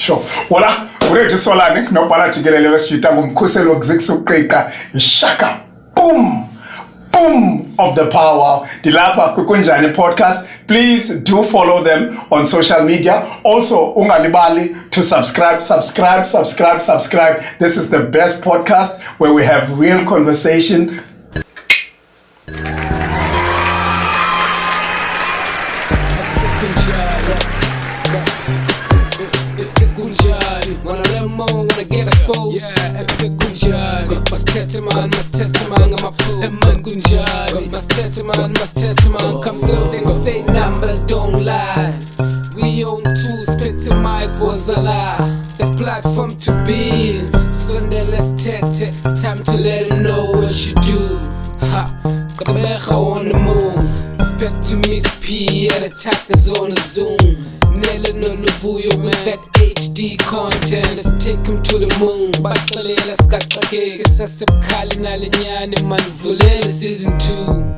Sure. Hola, Reggie Solani, no Jigelele Westchita, Mquqo Xixuqeka, Shaka, boom, boom of the power. Dilapa Kunjani Podcast. Please do follow them on social media. Also, ungalibali to subscribe. This is the best podcast where we have real conversation. Come through, they say numbers don't lie. We own two, spit to Mquqo Zala. The platform to be in. Sunday, let's tete. Time to let them know what you do. Ha, got the mecha on the move. Spec to Miss P, and attackers on the Zoom. Nele no Luvuyo with that HD content. Let's take him to the moon. Bakale, let's got the gig. It's a Kali Nalinyani Manvule season 2.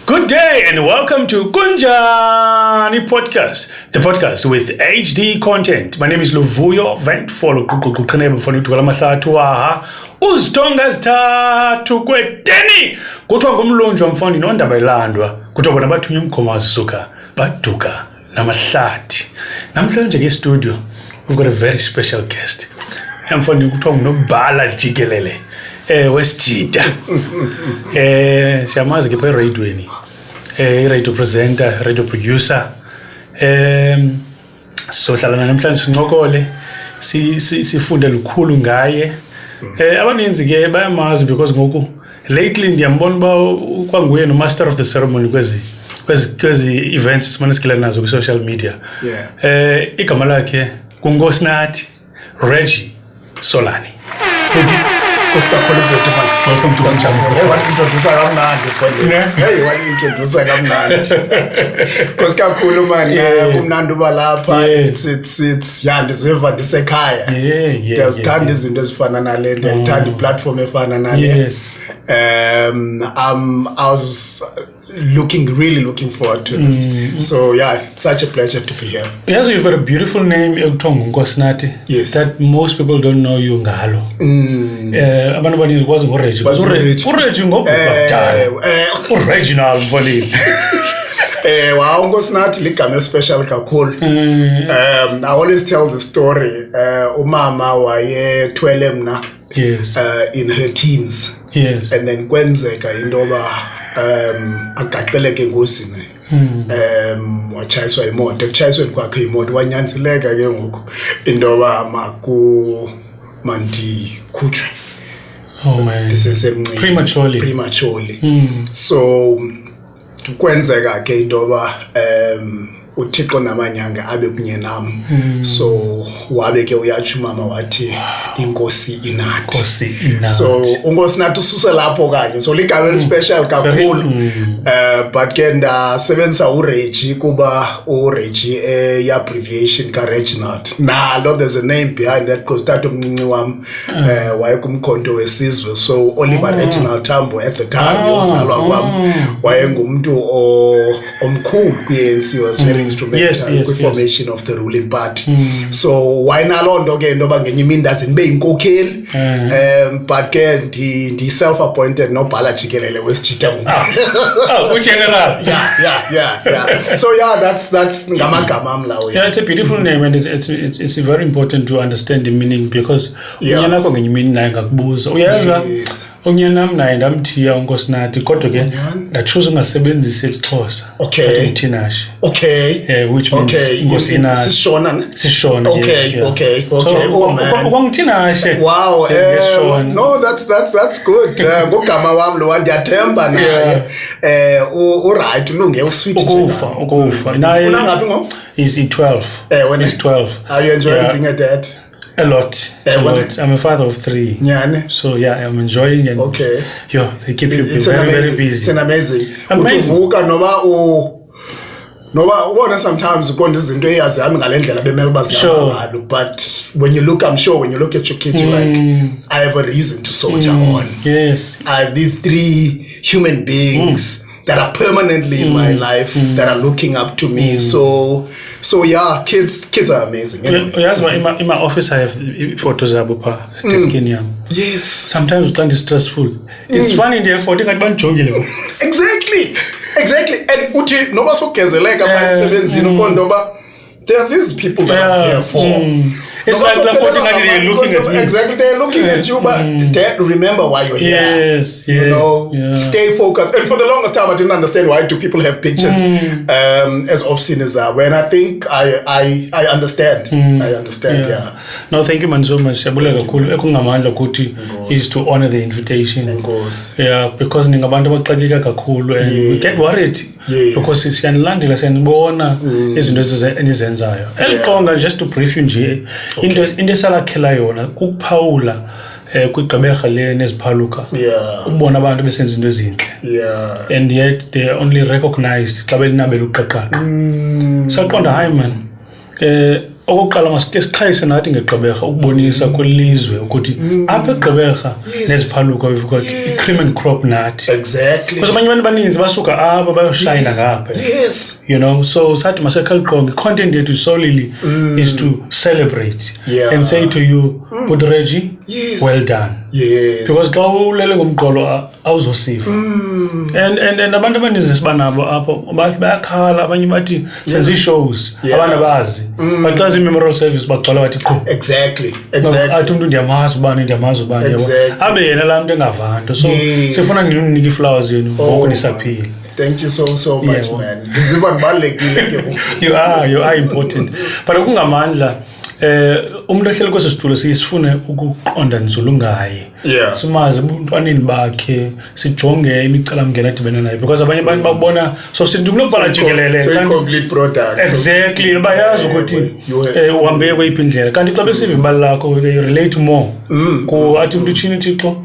Good day and welcome to Kunjani Podcast, the podcast with HD content. My name is Windvoel. Windvoel kuqhuqhuqhenebe mfana ukugcwala amahlathi waha uzitonga zithathu kwedeni kuthiwa ngumlunjwa mfana inondaba ilandwa kuthiwa bona bathunya umkhoma wazisuka baduka namahlathi. Namhlanje ke studio we've got a very special guest. Mfana kuthiwa ngunobhala jikelele wesijida. Siyamazi ke phe radioweni. Radio presenter, radio producer. Sohlala namhlanje sincokole sifunde lukhulu ngaye. Abaninzi ke bayamazi because ngoku lately ndiyambona ba kwanguye no master of the ceremony kwezi events simane sikela nazo ku social media. Igama lakhe kungoSnathi Reggie Solani. Welcome to Kunjani. Hey, what introduce kamnandi mfondini. Hey, what introduce kamnandi. Kosikakhulu man, kumnandi uba lapha. It's yeah, ndiziva ndisekhaya. Ndiyazithanda izinto ezifana nale, ndiyayithanda iplatform efana nale. Yes. I was really looking forward to this. So yeah, it's such a pleasure to be here. Yeah, so you've got a beautiful name, ngoSnathi. Yes. That most people don't know you ngalo. Abantu abaninzi kwazi ngoReggie. uReggie ngobhakudala. Original mfowethu. Wow, ngoSnathi ligama special kakhulu. I always tell the story. Umama wayethwele mna. Yes. In her teens. Yes. And then kwenzeka indoba agaqeleke ngozini. Wachayiswa imoto. Ekuchayisweni kwakhe imoto wanyanzeleka ke ngoku indoba mandikhutshwe. Oh man. Prematurely. So kwenzeka ke indoba uThixo namanyanga abe kunye nam. So wabe ke uyatsho mama wathi inkosi inathi. So ungoSnathi ususe lapho kanye. So ligama special kakhulu. But ke ndasebenzisa uReggie kuba uReggie abbreviation ka Reginald. Nalo there's a name behind that because that umncinci wam wayekumkhonto wesizwe. So Oliver Reginald Tambo at the time yozalwa kwam wayengumuntu omkhulu kuyenzi, was very instrumental in the formation of the ruling party. So why nalondo ke ndoba ngenye imindazi nibe inkokheli. But ke ndi self appointed nobhala jikelele wesijida. General. Yeah. So yeah, that's ngamagama amlawo. Yeah, it's a beautiful name and it's very important to understand the meaning because unyana ko ngenye imini naye ngakubuza. Uyaza unyana naye ndamthiya ngoSnathi kodwa ke ndachoose ungasebenzisi isiXhosa. Okay. Uthinashi. Okay. Which means ngosina sishona. Okay. Oh man. Kwangithinashe. Wow. No, that's good. Ngogama wami lo ndiyathemba naye. Right, ulunge usweet. Ukufa. Naye unangapi ngo? Is 12. When he's 12. Are you enjoying being a dad? A lot. I'm a father of 3. Nyane. So yeah, I'm enjoying and they keep you very busy. It's an amazing. Uvuka noba Noba ubona sometimes ukonda izinto eyazihamba ngalendlela bemele bazihamba ngalo, but when you look, I'm sure when you look at your kid, you're like, I have a reason to soldier on. Yes. I have these 3 human beings that are permanently in my life that are looking up to me. So yeah, kids are amazing. Anyway. Yes, in my office I have photos of Abupa at Kenya. Yes. Sometimes it's stressful. It's funny the effort Exactly. And uthi noba sogezeleka pha emsebenzini ukondoba there are these people that I'm here for. It's like they're looking at you. Exactly, they're looking at you, but they remember why you're here. Yes, you know, stay focused. And for the longest time, I didn't understand why do people have pictures as obscene as that. When I think I understand. I understand. Yeah. No, thank you, man, so much. Is to honor the invitation. Of course. Yeah, because ningabantu abaxakeka kakhulu and we get worried. Yes. Because siyanlandela siyanibona izinto enizenzayo. Eliqonga just to brief you nje. Into esalakhela yona ukuphawula kwigqibeka le neziphaluka ubona abantu besenza into ezinhle and yet they are only recognized xa belinabela uqaqaqa saqonda hayi man okokuqala masike siqhayise nathi ngegqibeka ukubonisa kwelizwe ukuthi apha egqibeka neziphaluka we've got cream and crop nathi exactly because abanye abantu baninzi basuka apha bayoshayina ngapha yes you know so sathi masekhaliqonga content yethu solely is to celebrate and say to you good Reggie well done because xa ulele ngomqolo awuzosiva and abantu abaninzi sibanabo apho bayakhala abanye bathi senze shows abantu abazi but xa memorial service bagcwala bathi qho exactly athi umuntu ndiyamazi ubani abe yena laa mntu engavanto so sifuna ndinika iflowers yenu ngoku nisaphile. Thank you so much, man. You are important. But ukungamandla umuntu ehleli kwesi situlo sifune ukuqonda nzulu ngaye. Simazi ubuntwaneni bakhe, sijonge imicelamngeni edibene nayo because abanye abantu bakubona so sindumlobhala jikelele. So complete product. Exactly. Bayazi ukuthi uhambe kweyiphi indlela. Kanti xa besiva imbali lakho they relate more. Ku athi umuntu uthini Thixo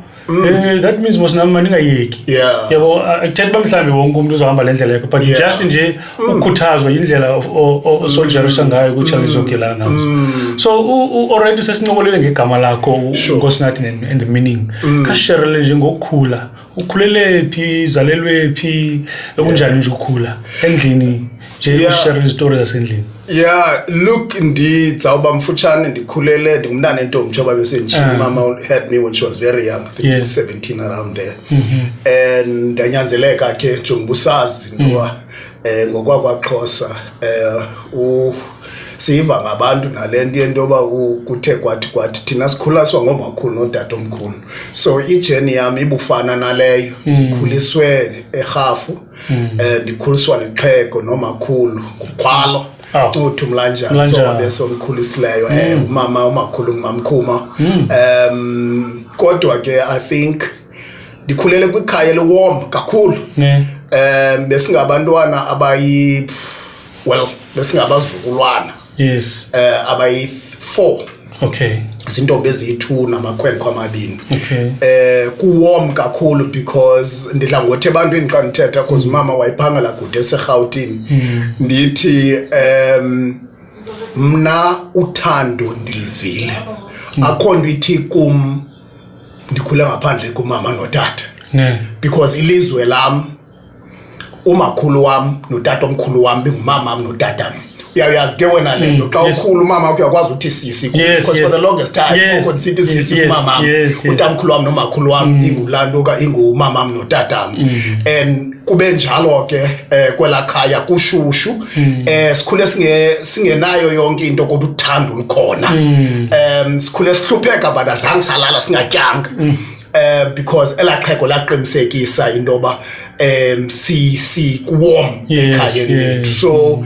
that means mos nami maningayeki yabo akuthethi bamhlambi wonke umuntu uzohamba le ndlela yakhe but just nje ukukhuthazwa indlela osoldier ngayo ku-challenge zogelana nazo so already sesincokolele ngegama lakho Nkosinathi and the meaning kasherele nje ngokukhula ukhulele phi zalelwe phi kunjani nje ukukhula endlini nje ushare izitori zasendlini. Yeah, look, indeed, zawuba mfutshane ndikhulele ndingumntana entombi njengoba besenjini mama had me when she was very young, I think 17 around there. And ndanyanzeleka ke njengobusazi ngoba ngokwakwaXhosa siva ngabantu nalento yentoba kuthe kwathi thina sikhuliswa ngomakhulu nodadomkhulu. So ijourney yami ibufana naleyo ndikhuliswe eRhafu ndikhuliswa liXhego nomakhulu kuqhwalo uthi umlanjani so besomkhulisileyo umama umakhulu ngumamkhuma kodwa ke I think ndikhulele kwikhaya lewarm kakhulu besingabantwana besingabazukulwana abayi 4 zintombi eziyi-2 namakhwenkwe amabini kuwarm kakhulu because ndidla ngothe ebantwini xa ndithetha because mama wayiphangela kude eseRhawutini ndithi mna uthando ndilivile akho nto ithi kum ndikhule ngaphandle kumama notata because ilizwe lam umakhulu wam notatomkhulu wam bengumama wam notatam uyayazi ke wena lento xa ukhulu umama uyakwazi uthi sisi because for the longest time ukonsithi sisi kumama utamkhulu wam nomakhulu wam ingulanto ka ingumama wam notatam and kube njalo ke kwelakhaya kushushu sikhule singenayo yonke into kodwa uthando lukhona sikhule sihlupheka but azange salala singatyanga because elaXhego laqinisekisa intoba si kuwarm ekhayeni lethu so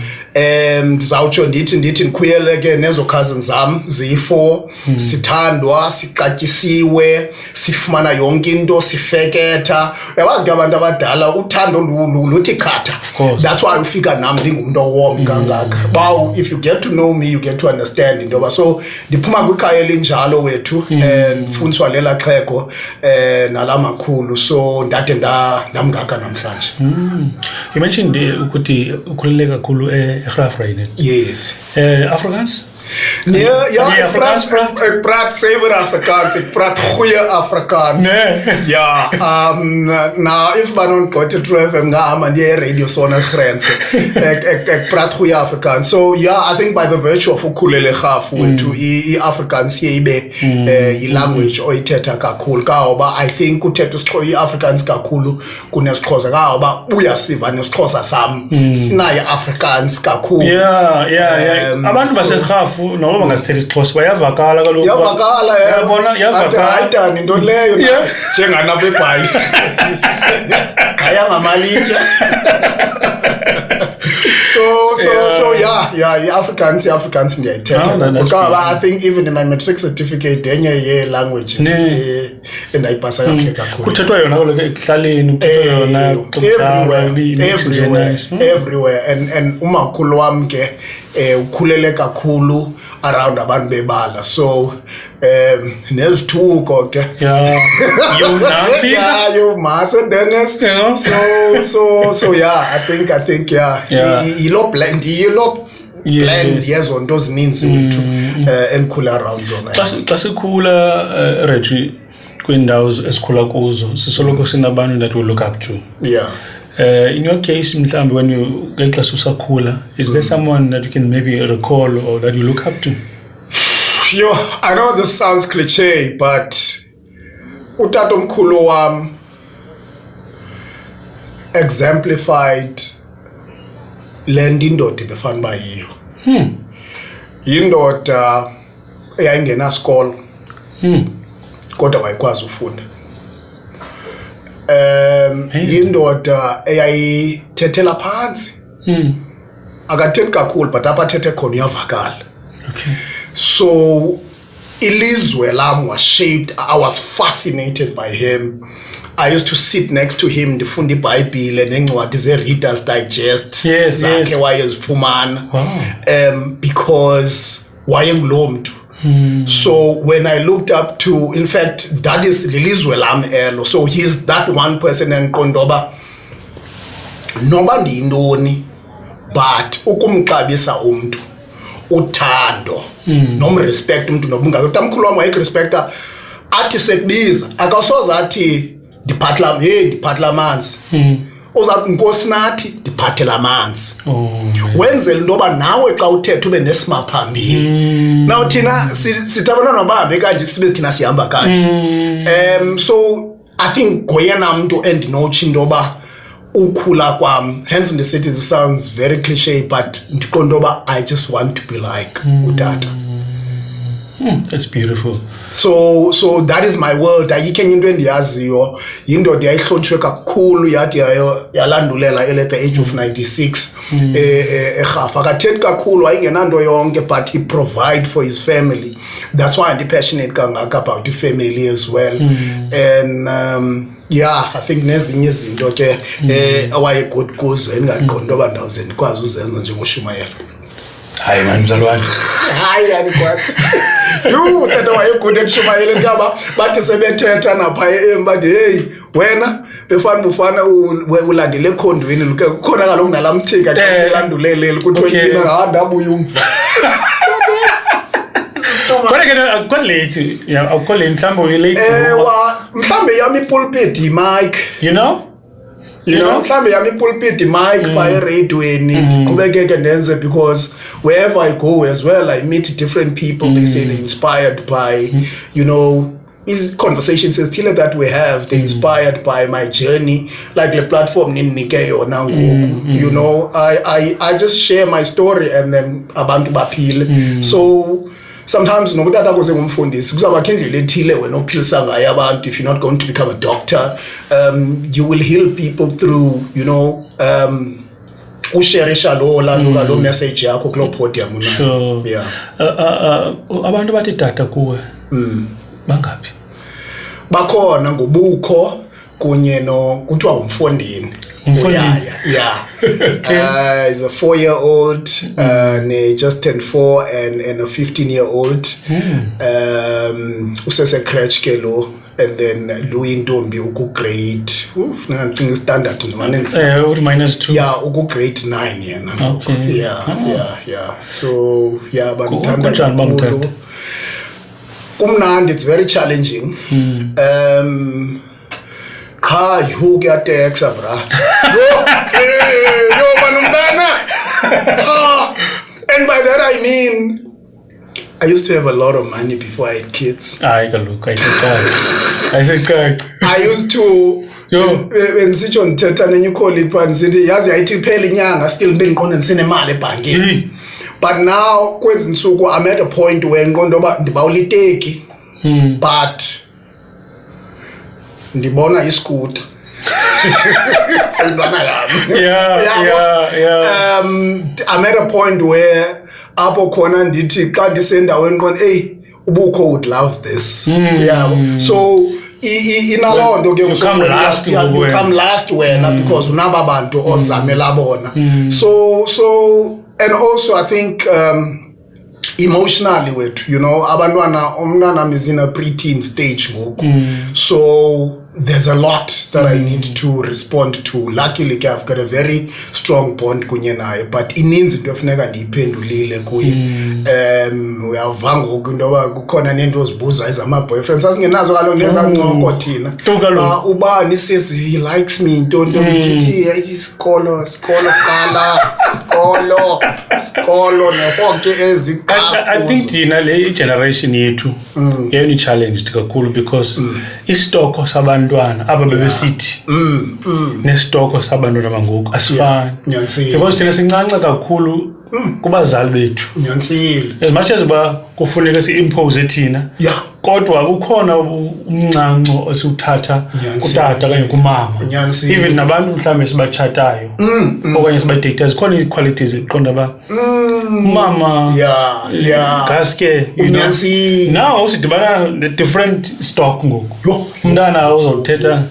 ndizawutsho ndithi ndikhuyeleke nezo cousins zam ziyi-4 sithandwa sixatyisiwe sifumana yonke into sifeketha yawazi ke abantu abadala uthando luthi chatha that's why ufika nami ndingumuntu owom kangaka wow if you get to know me you get to understand into ba so ndiphuma kwikhaya elinjalo wethu and fundiswa lela xhego nalamakhulu so ndade ndamngaka namhlanje you mentioned ukuthi ukhulele kakhulu eGraaf right? Yes. Afrikaans? Nee, ja, ik praat zeker Afrikaans, ik praat goede Afrikaans. Nee. Ja, nou, if man on Kote Tref ngahamba ndiye radio sona grenze. Ik praat goede Afrikaans. So yeah, I think by the virtue of ukhulele gafu wethu iAfrikaans ibe ilanguage oyithetha kakhulu kaoba I think uthetha iAfrikaans kakhulu kunesixhosa kaoba uyasiva nesixhosa sam. Sinaye Afrikaans kakhulu. Yeah. Abantu baseGraaf noba bangasithetha isixhosa bayavakala kaloku. Yavakala yabona yavakala. Ayidani into leyo njengana bebhayi. Aya ngamalitya. So yeah, Afrikaans ndiyayithetha. Because I think even in my matric certificate enye ye-languages endayipasa kahle kakhulu. Kuthethwa yona kaloku ekuhlaleni, kuthethwa yona everywhere and umakhulu wami ke ukhulele kakhulu around abantu bebala so nezithuko ke you Master Dennis so yeah I think yilo blend yezo nto zininzi wethu enkhula around zona xa sikhula Reggie kwindawo esikhula kuzo sisoloko sinabantu that we look up to in your case mhlambi when you get usakhula is there someone that you can maybe recall or that you look up to? I know this sounds cliche but utatomkhulu wam exemplified land indoda befana bayiyo yindoda eyayingena school kodwa wayikwazi ufunda yindoda eyayithethela phansi akathethi kakhulu but apha athethe khona uyavakala so ilizwe lam was shaped. I was fascinated by him. I used to sit next to him ndifunda iBhayibhile neencwadi ze-Reader's Digest zakhe wayezifumana because wayenguloo mntu so when I looked up to, in fact, that is lilizwe lam elo so he's that one person enqondoba noba ndiyintoni but ukumxabisa umntu uthando nomrespect umntu nobungayo tamkhulu wam wayekurespecta athi sekubiza akasoze athi ndiphathela amanzi uzathi nkosi nathi ndiphathela amanzi wenzela into yoba nawe xa uthetha ube nesimaphambili now thina sithi abantwana bahambe kanje sibe thina sihamba kanje so I think ngoyena mntu endinotsho into yoba ukhula kwam hence ndisithi this sounds very cliche but ndiqonda uba I just want to be like utata that's beautiful so that is my world ayikho enye into endiyaziyo yindoda yayihlonitshwe kakhulu yathi yalandulela at the age of 96 eGraaf akathethi kakhulu ayingenanto yonke but he provide for his family that's why I'm passionate kangaka about the family as well and I think nezinye izinto ke awayegood kuzo endingaqondi oba ndawuze ndikwazi uzenza njengoshumayela hayi mani mzalwane hayi andikwazi tata wayegood ekushumayela ngaba bathi sebethetha napha bathi hey wena befana ufana ulandele ekhondweni khona kaloku nalamthika xa elandulelele kuthiwa yini ngawandabuya umva kodwa ke akukolate akukolate mhlawumbe uyilate mhlawumbe yami ipulpit imic you know mhlawumbe yami ipulpit imic by eradweni ndiqhubekeke ndenze because wherever I go as well I meet different people they say they're inspired by these conversations still that we have they're inspired by my journey like the platform ninike yona ngoku I just share my story and then abantu baphile so sometimes nokutata kuze ngumfundisi kuzawakho indlela ethile wena ophilisa ngayo abantu if you're not going to become a doctor you will heal people through usharisha lo message yakho kulo podium unayo. Sure. Yeah. Abantu bathi tata kuwe. Bangaphi? Bakhona ngobukho kunye no kuthiwa umfondini. Yeah. Okay. He's a 4-year-old, and just turned 4, and a 15-year-old. Usese crèche ke lo, and then Louis Ndombi uku grade. I think standard -2. Yeah, uku grade 9 yena. Okay. Yeah. So yeah, Kunjani kakhulu. Kumnandi, it's very challenging. You get the extra, bra. Yo, manumdana. And by that I mean, I used to have a lot of money before I had kids. I said, I used to. When sitho ndithetha nenye kholipa nsithi yazi ayithi phela inyanga still bengiqonde ndisine imali ebhankini. But now kwezi nsuku I'm at a point where ngiqonde oba ndibawuliteki. But ndibona iscooter. Yeah. I'm at a point where apho khona ndithi xa ndisendaweni nqonde ubukho would love this. So inalondo ke you come last wena because unaba bantu ozamela bona. So and also I think emotionally wethu, abantwana umntwana is in a preteen stage ngoku. So there's a lot that I need to respond to. Luckily I've got a very strong bond kunye naye, but ininzi into efuneka ndiyiphendulile kuye. Uyava ngoku into yoba kukhona nento ozibuza ezama-boyfriends asingenazo kaloku leza ncoko thina. Ubani says he likes me nto ndithi isikolo nehonke eziqaphu. I think thina le generation yethu yeyona challenged kakhulu because istoko sabantwana aba bebesithi nesitoko sabantwana bangoku asifani. Because thina sincanca kakhulu kubazali bethu. As much as kufuneka si-impose thina, kodwa kukhona umncanco esiwuthatha kutata kanye kumama. Even nabantu mhlawumbe sibatshatayo okanye sibadatha zikhona ii-qualities eqonda ba umama gaske, now usidibana ne-different stock ngoku. Umntana uzothetha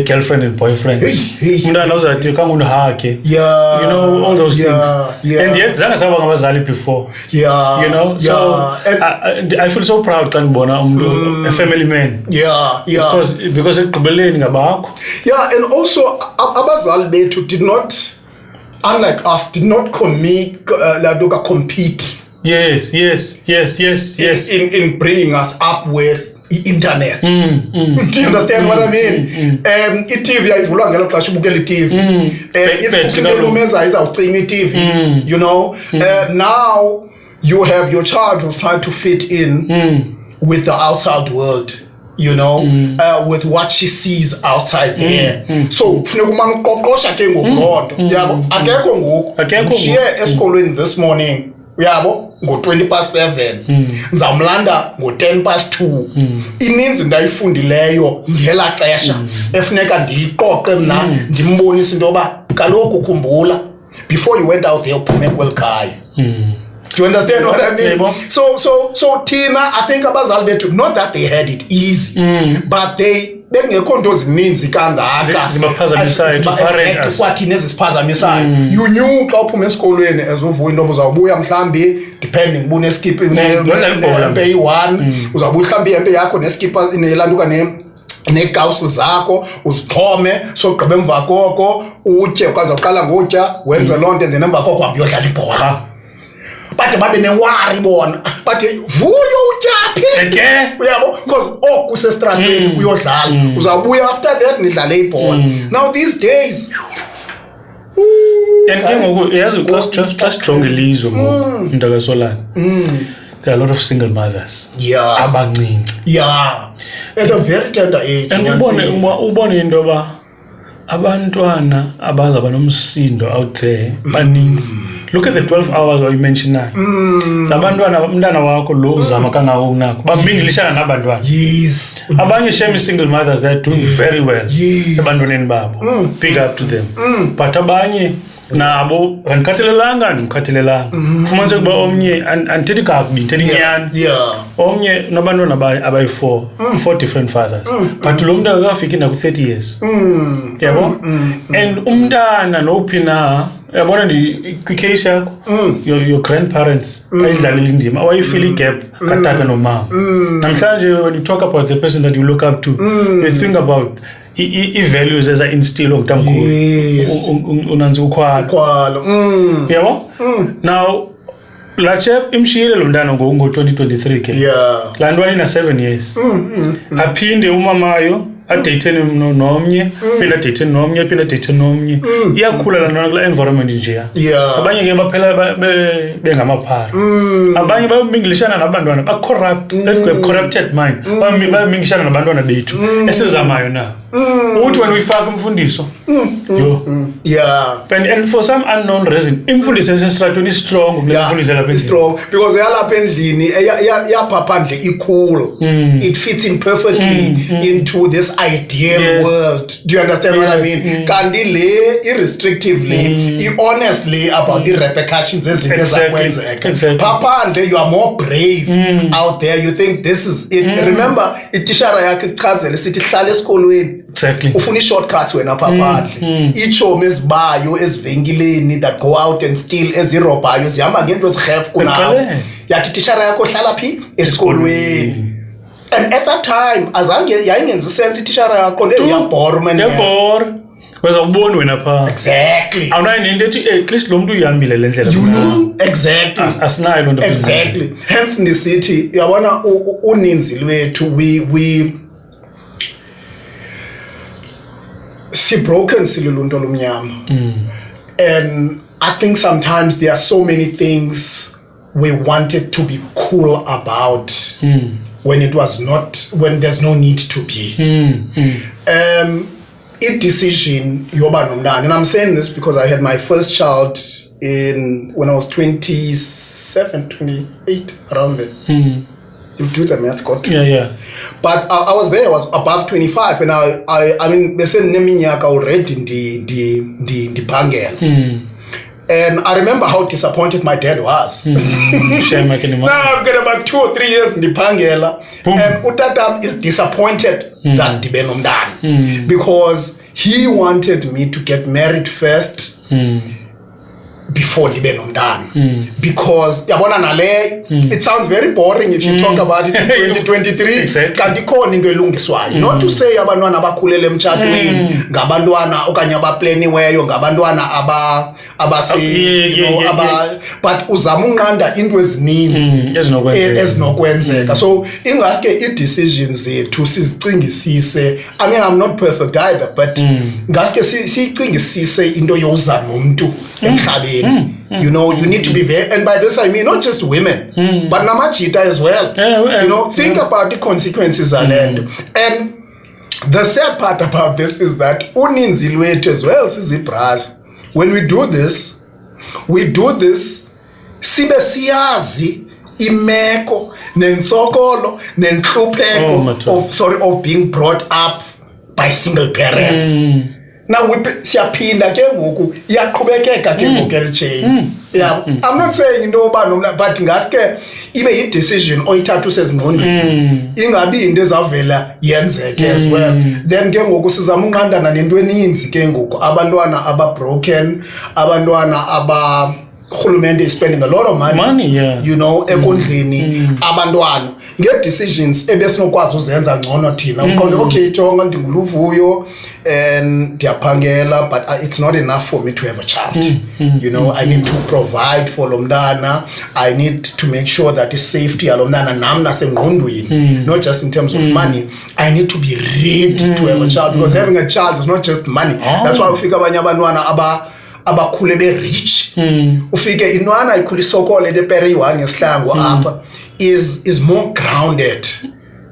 girlfriend and boyfriend. Umntana uzathi kangundihake. All those things. And yet zange saba ngabazali before. So I feel so proud xa ndibona a family man. Because ekugqibeleni ngabakho. And also abazali bethu did not, unlike us, did not compete. Yes. In bringing us up with internet. Do you understand what I mean? I-TV ayivulwa ngelo xesha ubukela i-TV. If umeza izawucima i-TV, now you have your child who's trying to fit in with the outside world. With what she sees outside there. So funeka umane uqoqosha ke ngoku loo nto. Yabo akekho ngoku. Ngishiye esikolweni this morning. Yabo ngo-7:20, nizamlanda ngo-2:10. Ininzi ndayifundileyo ngela xesha efuneka ndiyiqoqe mna ndimbonise into yoba kaloku khumbula before you went out there uphume kweli khaya. Do you understand what I mean? So Tina, I think abazali bethu, not that they had it easy, but bengekho nto zininzi kangaka kwathina eziziphazamisayo. You knew xa uphume esikolweni ezuvuya into uzawubuya mhlawumbi depending ubuneskipa empe yi-1 uzawubuya mhlawumbi ihempe yakho neskipa nelantuka neekawusi zakho uzixhome, so gqiba emva koko utye ukwazi uqala ngotya wenze loo nto, and then emva koko hambe uyodlala ibhola. But babe newari bona but vuyo utyaphi uyabo because kusestratweni uyodlala uzawubuya after that nidlale ibhola. Now these days and ke ngoku yazi just jonge ilizwe ngoku mntaka Solani, there are a lot of single mothers abancinci at a very tender age. And ubone into yoba abantwana abazaba nomsindo out there baninzi. Look at the 12 hours you mentioned now. Abantwana umntana wakho lo uzama kangako kunako bamingilishana nabantwana. Abanye shame single mothers, they are doing very well ebantwaneni babo. Big up to them. But abanye nabo ngikhathalelanga fumanise kuba omnye andithethi kakubi ndithethi inyani omnye nabantwana abayi-4 different fathers but lo mntu akafiki naku-30 years yabo and umntana nowuphi na yabona kwicase yakho your grandparents ayidlalile indima awayifeel igap katata nomama namhlanje when you talk about the person that you look up to you think about i-values eza-instill ngutamkhulu unanzi ukhwalo yabo now la chap imshiyile lo mntana ngo-2023 ke laa ntwana ina-7 years aphinde umamayo adeyitheni nomnye phinde adeyitheni nomnye phinde adeyitheni nomnye iyakhula laa ntwana kula environment njeya abanye ke baphela bengamaphara abanye bayomingilishana nabantwana ba-corrupt let's go corrupted mind bayomingilishana nabantwana bethu esizamayo na uthi wena uyifaka imfundiso and for some unknown reason imfundiso esesitratweni is-strong imfundiso lapha strong because yalapha endlini yaphaphadle i-cool it fits in perfectly into this ideal world. Do you understand what I mean? Kanti le irrestrictively honestly about the repercussions ezinto ezakwenzeka phaphadle you are more brave out there, you think this is it. Remember itishara yakhe ichazele sithi hlala esikolweni ufuna i-shortcuts wena phaphadle iitshomi ezibayo ezivenkileni that go out and steal ezirobhayo zihamba ngento ezirhef kunawo yathi tishara yakho hlala phi esikolweni. And at that time azange yayingenzi sense itishara yakho uyabhora man weza kubona wena pha exactly awunayo nento ethi at least lo muntu uyihambile le ndlela you know exactly asinayo loo nto exactly hence ndisithi uyabona uninzi lwethu we broken siluluntu olumnyama and I think sometimes there are so many things we wanted to be cool about when it was not, when there's no need to be. A decision yoba nomntana, and I'm saying this because I had my first child when I was 27, 28, around there. You do the maths, got yeah. But I was there. I was above 25, and I mean, they said neminyaka already in the Pangel. And I remember how disappointed my dad was. Now I've got about 2 or 3 years in the Pangela, and Utatam is disappointed that Dibe nomntana because he wanted me to get married first before Dibe nomntana. Because yabona nale, it sounds very boring if you talk about it in 2023. Kanti khona into elungiswayo. Not to say abantwana abakhulele emtshadweni ngabantwana okanye abaplaniweyo ngabantwana but uzama unqanda into ezininzi ezinokwenzeka. So ingaske i-decisions zethu sizicingisise. I mean, I'm not perfect either, but ngaske siyicingisise into yozama umuntu emhlabeni. You know, you need to be very, and by this I mean not just women, but namajita as well. You know, think about the consequences and the sad part about this is that uninzi lwethu as well sizibras. When we do this sibe siyazi imeko nensokolo nenhlupheko of being brought up by single parents. Now siyaphinda ke ngoku iyaqhubekeka ke ngoku elchain. Yeah, I'm not saying into oba but ngaske ibe i-decision oyithatha usezingqondweni ingabi into ezavela yenzeke as well. Then ke ngoku sizama unqandana nento eninzi ke ngoku abantwana aba-broken, abantwana urhulumente is spending a lot of money you know ekondleni abantwana nge-decisions ebesinokwazi uzenza ngcono thina uqonde okay jonga ndinguluvuyo and ndiyaphangela but it's not enough for me to have a child. You know, I need to provide for lo mntana, I need to make sure that the safety yalo mntana nam nasengqondweni, not just in terms of money. I need to be ready to have a child because having a child is not just money. That's why ufika abanye abantwana abakhule be-rich ufike intwana ikhula isokole lepere iyi-1 ngesihlangu apha is more grounded,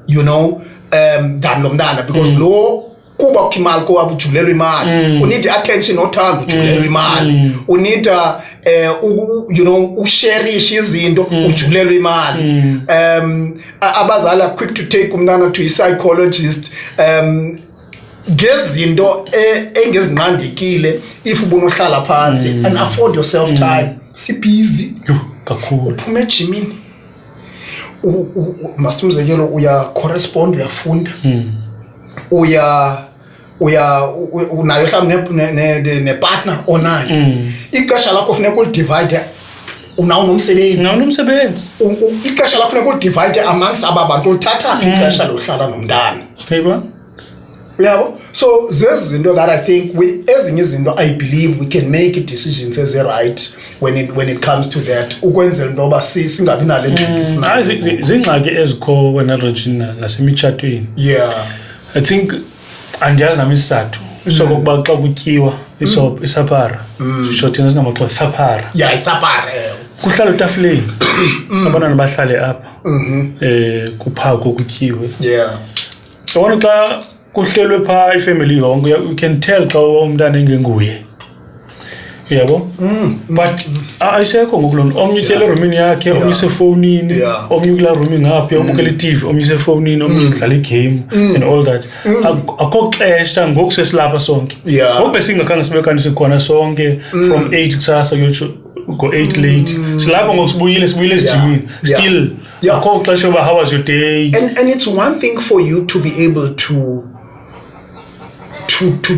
you know, than lo mntana because lo kuba ukho imali kowabo ujulelwa imali unid attention othanda ujulelwa imali unid you know usherish izinto ujulelwa imali. Abazali are quick to take umntana to a psychologist ngezinto engezinqandekile if ubunohlala phansi and afford yourself time busy kakhulu uphume ejimini masumzekelo uya correspond uyafunda unayo mhlawumbe nepartner onayo ixesha lakho funeka ulidivide unawo nomsebenzi ixesha lakho funeka ulidivide amongst aba bantu ulithatha ixesha lohlala nomntana yabo so zezi zinto that I think ezinye izinto I believe we can make decisions as right when it comes to that ukwenzela into yoba singabi nale ngxaki zingxaki ezikho wena Regina nasemitshatweni I think andiyazi nami isizathu so kokuba xa kutyiwa isapara sisho thina singamaxhosa sapara isapara kuhlala etafuleni abantwana bahlale apha kuphakwe kutyiwe yabona xa kuhlelwe phaa ifamily yonke you can tell xa umntana engenguye yabo but ayisekho ngokulona omnye utyele erumini yakhe omnye usefowunini omnye kulaa rumi ngaphi ubukela iTV omnye usefowunini omnye udlala igame and all that akho xesha ngoku sesilapha sonke ngoku besingakhange sibe kanti sikhona sonke from 8 kusasa kuyotsho go-8 late silapha ngoku sibuyile ezijimini still akho xesha uba how was your day and it's one thing for you to be able to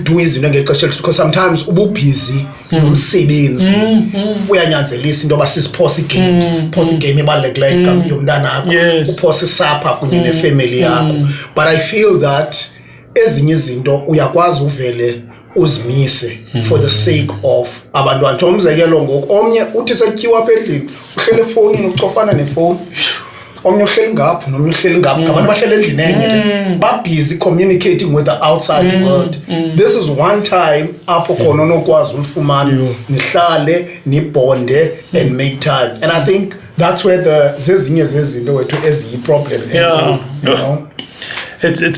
do izinto ngexesha because sometimes ububhizi nomsebenzi uyanyanzelisa into yoba sisiphose games phose game ebalulekileyo yomntana akho uphose isapha kunye nefamily yakho but I feel that ezinye izinto uyakwazi uvele uzimise for the sake of abantwana nje umzekelo ngoku omnye uthi sekutyiwa apha endlini uhlele efowunini ucofana nefowuni omnye uhleli ngapho nomnye uhleli ngapho ngabantu bahlele endlini enye babhizi communicating with the outside world this is one time apho khona onokwazi ulifumana nihlale nibonde and make time and I think that's where zezinye zezinto wethu eziyi-problem you know? It's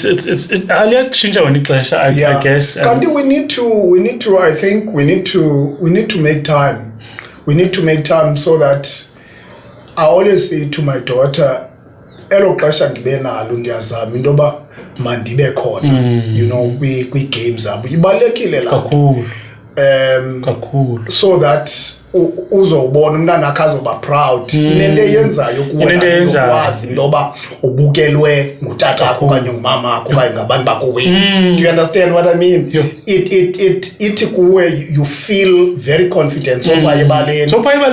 aliyatshintsha wena ixesha I guess kanti we need to I think we need to make time so that I always say to my daughter elo xesha ndibe nalo ndiyazama into yoba mandibe khona you know kwi-games abo ibalulekile lapho kakhulu so that uzobona umntana akhe azoba proud inento eyenzayo kuwekwazi into yoba ubukelwe ngutata akho okanye ngumama akho okanye ngabantu bakowenu do you understand what I mean ithi kuwe you feel very confident sopha ebaleni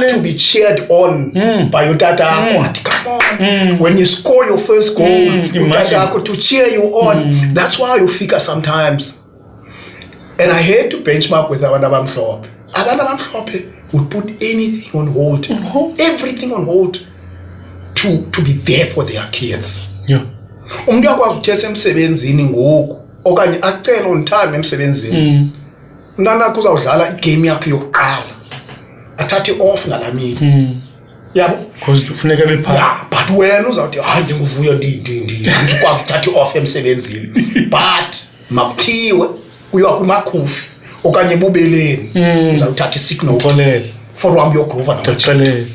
to be cheered on by utata akho athi come on when you score your first goal utata akho to cheer you on that's why you figure sometimes and I hate to benchmark with abantu abamhlophe would put anything on hold, everything on hold to be there for their kids. Umuntu yakwazi ukuthesa emsebenzini ngoku okanye acela on time emsebenzini. Umntana wakho uzawudlala igame yakhe yokuqala. Athathe off ngalamini. Yabo because kufuneka bepha. But wena uzawuthi hayi ndinguvuyo andikwazi uthatha off emsebenzini. But makuthiwe uyiwa kumakhufi okanye bubeleni uzawuthatha isignal for uhambe uyogroova namacele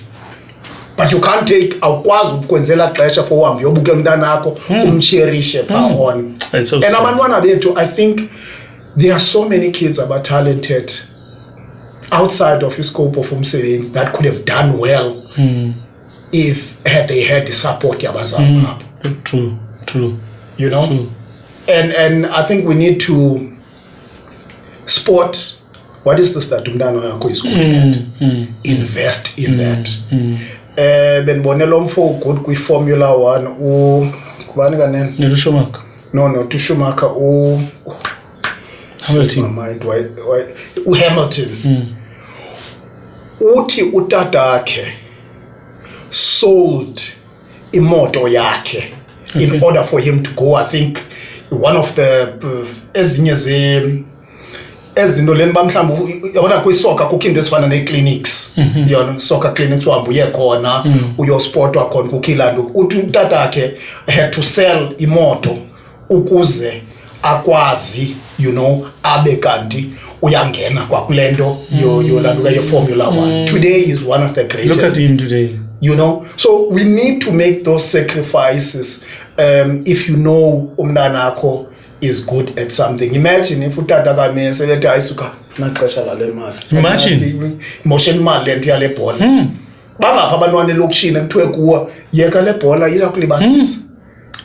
but you can't take awukwazi ukwenzela xesha for uhambe uyobukela umntana akho umcherishe phaa on and abantwana bethu I think there are so many kids are talented outside of the scope of umsebenzi that could have done well if they had the support yabazali babo. True. You know? True. And I think we need to sport what is this that umntana wakho is good at invest in that benibone lo mfo good kwi-Formula 1 kubani kanene Schumacher no to Schumacher Hamilton uthi utatakhe sold imoto yakhe in order for him to go. I think one of the ezinto leni bamhlawumbe yabona kwisoka kukho into ezifana nee-clinics yona soccer clinics uhambe uye khona uyospotwa khona kukho ilanto uthi utatakhe had to sell imoto ukuze akwazi you know abe kanti uyangena kwakule nto yolanto ye-Formula 1 today is one of the greatest. Look at him today. You know, so we need to make those sacrifices if you know umntana akho is good at something. Imagine if utata kami selethi ayisuka naxesha lale mali. Imagine motion imali lento yale bhola. Bangapha abantwana elokishini ekuthiwe kuwa yeka le bhola iyakulibazisa.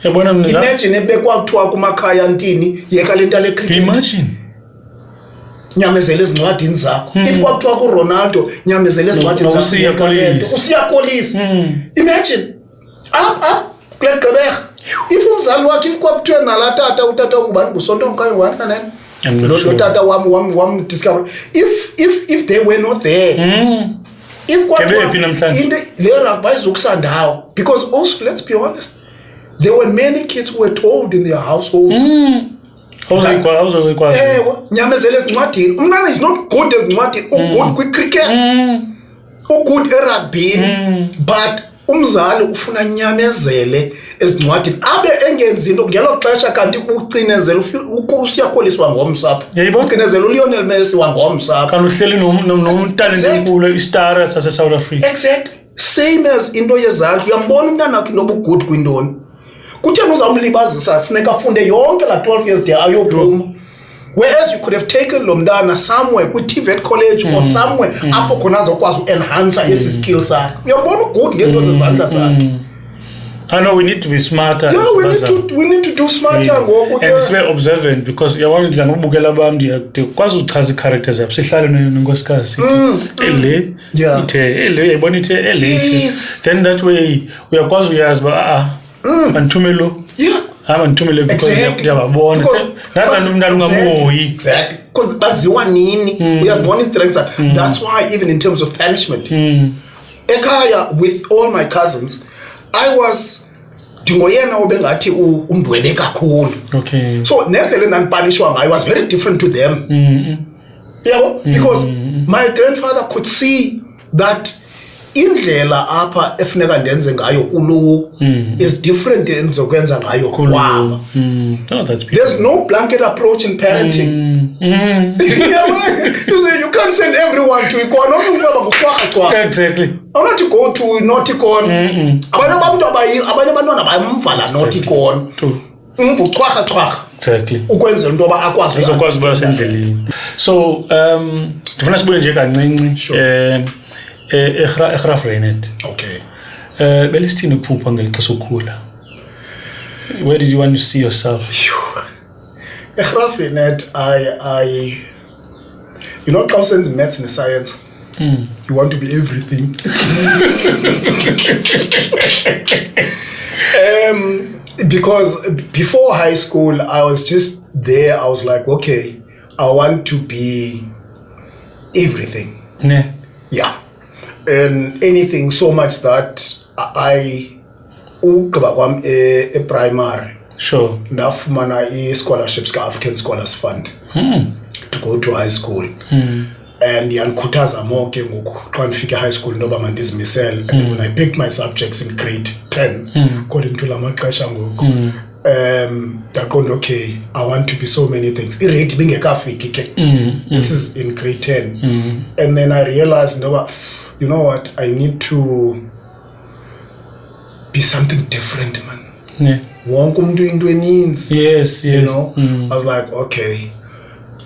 Yabona mna. Imagine ebekwakuthiwa kumakhaya ntini yeka lento le cricket. Imagine. Nyamezele ezincwadini zakho. If kwakuthiwa ku Ronaldo nyamezele ezincwadini zakho usiyakolisa. Imagine kule gqibeka. If umzali wakhe if kwakuthiwe nalatata utata ungubani ngusonto nkayo wani nene. Lo tata wam discover if they were not there. If le rugby izokusandawo, because also let's be honest, there were many kids who were told in their households. Nyamezele ezincwadini. Umntana is not good ezincwadini, good kwi-cricket, good erugby, but umzali ufuna nyamezele ezincwadini abe engenzi into ngelo xesha kanti ucinezela usiyakoliswa ngomsapho. Ucinezela uLionel Messi wangomsapho. Kan uhleli nomtalent enkulu istar sase South Africa. Exactly. Same as into yezandla. Uyambona umntana wakhe nobu good kwintoni. Kutheni uzamlibazisa funeka afunde yonke la 12 years de ayophuma. Whereas you could have taken lo mntana somewhere ku-TVET college or somewhere apho khona azokwazi u-enhancer esi skills sakhe. Uyambona good ngento zezandla zakhe. I know we need to be smarter. Yeah, we need to do smarter ngoku. And it's very observant because yabona indlela ngokubukela abantu yakwazi uchaza i-characters yabo. Sihlale nenkosikazi ele ithe ele yayibona ithe ele ithe. Then that way uyakwazi uyazi ba manthumelo. Yeah. Manthumelo because uyababona. Nathi umntana ungamoyi. Exactly. Because baziwa nini uyazibona i-strengths. That's why even in terms of punishment. Ekhaya with all my cousins I was ndingoyena obengathi undwebe kakhulu. Okay. So nendlela endandipanishwa ngayo was very different to them. Yabo, because my grandfather could see that indlela apha efuneka ndenze ngayo kulo is different endizokwenza ngayo kwaba. Oh, that's beautiful. There's no blanket approach in parenting. You can't send everyone to Ikono. Exactly. I want to go to Nauticon. Abanye abantwana bayamvala Nauticon. Exactly. Ukwenzela into oba akwazi uzokwazi uba sendleleni. So ndifuna sibuye nje kancinci eGraafrenet. Okay. Belisithini ukuphupha ngelixesha ukhula? Where did you want to see yourself? eGraafrenet I you know how sense maths and science. You want to be everything. Because before high school, I was just there. I was like, okay, I want to be everything. Yeah. And anything so much that I a primary. Sure. Ndafumana scholarships African Scholars Fund to go to high school. And yandikhuthaza more ke ngoku xa ndifike high school ndoba mandizimisele. And then when I picked my subjects in grade 10 according to la maxesha ngoku ndaqonda okay, I want to be so many things. Irate bingekafiki ke. This is in grade 10. And then I realized ndoba, you know what, I need to be something different, man. Wonke umuntu into eninzi. Yes. You know, I was like, okay,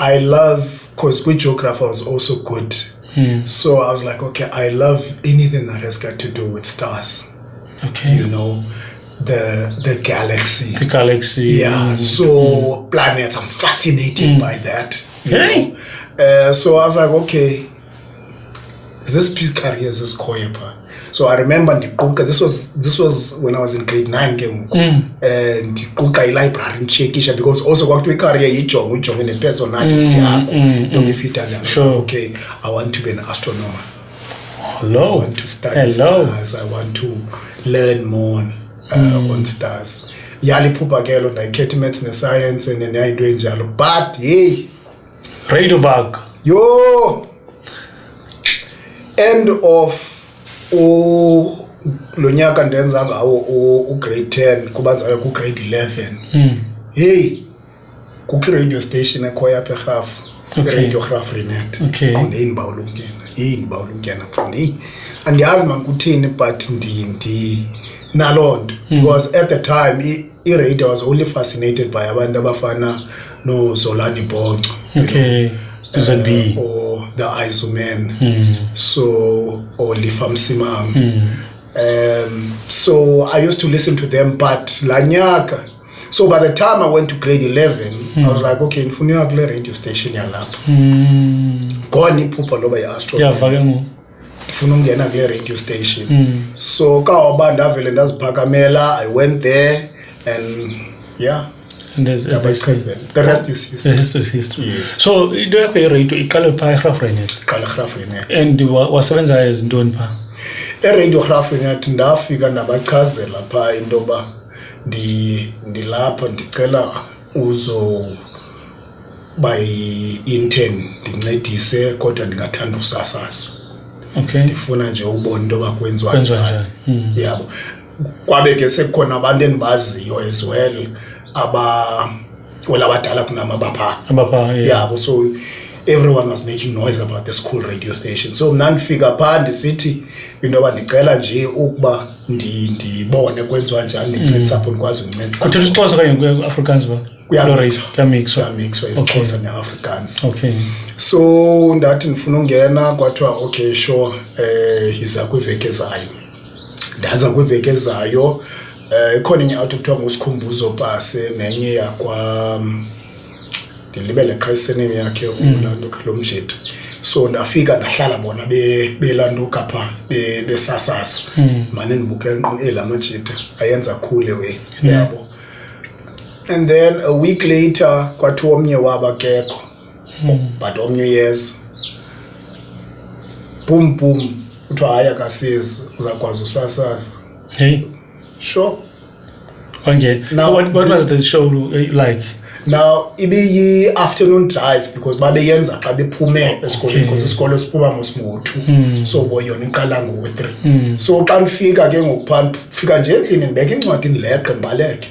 I love, because with geography I was also good. So I was like, okay, I love anything that has got to do with stars. Okay. You know, the galaxy. The galaxy. Yeah. So planets, I'm fascinated by that. You know? So I was like, okay, this career is this Koyepa. So I remember this was when I was in grade 9 and Kuka library in Chekisha, because also what we career which in a personality don't be fit at Sure. Okay, I want to be an astronomer. Hello. I want to study stars. I want to learn more on stars. Yali pupa girl on like maths and science and then I doing jalo. But hey, radio bag. Yo, end of lo nyaka ndenza ngawo grade 10 kubanza ku grade 11. Hey, kukho radio station ekhoya apha eGraaf, radio Graafrenet. Kuneyimbawu lungena mfundi. Andiyazi man kuthini but ndi nalonto, because at the time i-radio was only fascinated by abantu abafana no Solani Bongo, okay, ZB, or the Isoman, so or Lifam Simam. So I used to listen to them, but Lanyaka. So by the time I went to grade 11, I was like, okay, nifuna kule radio station yalapha. Gone iphupha loba ya-astro. Ndifuna ungena kule radio station. So kaoba ndavele ndaziphakamela, I went there and yeah. And the rest is history. The rest is history. Yes. So into yakho i-radio iqale phaa eGraafrenet. Qala eGraafrenet. And wasebenza ezintoni phaa? E-radio eGraafrenet ndafika ndabachazela phaa into yoba ndilapha ndicela uzoba yi-intern ndincedise kodwa ndingathanda usasazo. Okay. Ndifuna nje ubona into yoba kwenziwa njani. Yabo. Kwabe ke sekukhona abantu endibaziyo as well abadala kunama abapha. Yabo, so everyone was making noise about the school radio station. So mna ndifika phaa ndisithi into yoba ndicela nje ukuba ndibone kwenziwa njani, ndincedisa apho ndikwazi ukuncedisa. Uthetha isiXhosa okanye ku-Afrikaans ba? Kuyamixwa isiXhosa ne-Afrikaans. Okay. So ndathi ndifuna ungena kwathiwa okay sure, yiza kwiveki ezayo. Ndaza kwiveki ezayo, ikhona inye out kuthiwa ngusikhumbuzo pase nenye yakwa ndilibele qhayiseneni yakhe ulanduka lo mjeti. So ndafika ndahlala bona belanduka phaa besasaza. Mane ndibukela nkqo la majita ayenza khule we yabo. And then a week later kwathiwa omnye wabo akekho, but omnye yes, boom kuthiwa hayi akasizi uzakwazi usasaza. Hey, sure. Okay. Now what was the show like? Now ibe afternoon drive because babeyenza xa bephume esikoleni because isikolo siphuma ngo-2, so boyona iqala ngo-3. So xa ndifika ke ngokupha fika nje endlini ndibeka incwadi ndileqe ndibaleke.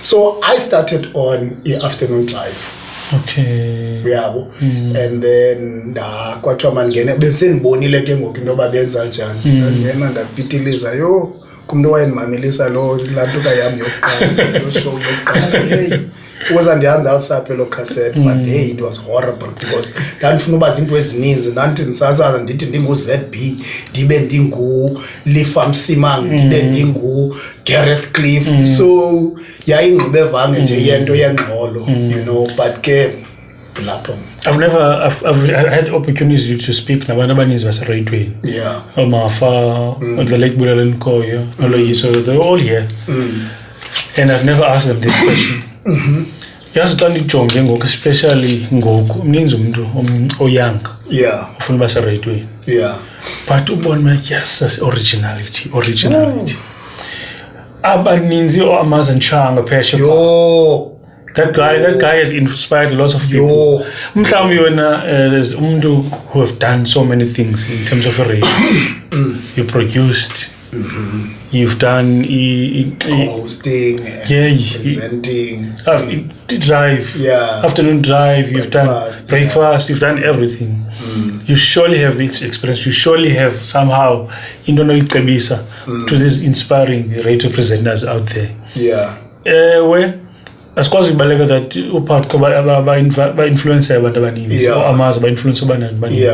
So I started on i-afternoon drive. Okay. Yabo. And then kwathiwa mandingene bendisendibonile ke ngoku into yoba benza njani. Ndangena ndapitiliza yo kumntu wayendimamelisa lo lantuka yam yokuqala lo show yokuqala. Hey, was andihamba alisaphe lo cassette, but hey, it was horrible because ndandifuna uba zinto ezininzi, ndandithi ndisasaza ndithi ndingu-ZB, ndibe ndingu-Lifam Simang, ndibe ndingu-Gareth Cliff. So yayingxube evange nje yento yengxolo, you know, but ke lapho. I've had opportunities to speak nabantu abaninzi baseRadioweni. Yeah. Omafa, the late Bulelani Mquqo, Aloyiso, they're all here. And I've never asked them this question. Yazi xa ndijonge ngoku, especially ngoku mninzi umuntu oyoung ufuna uba seRadioweni. But ubona yes, that's originality. Abaninzi oamazi nchanga phesha. That guy has inspired lots of people. Mhlawumbi wena there's umuntu who have done so many things in terms of radio. You produced, you've done hosting, presenting, drive, afternoon drive, you've done breakfast, you've done everything. You surely have this experience. You surely have somehow to these inspiring radio presenters out there. Where asikwazi ukubaleka that upart ba-influence abantu abaninzi amazi ba-influence abantu abaninzi.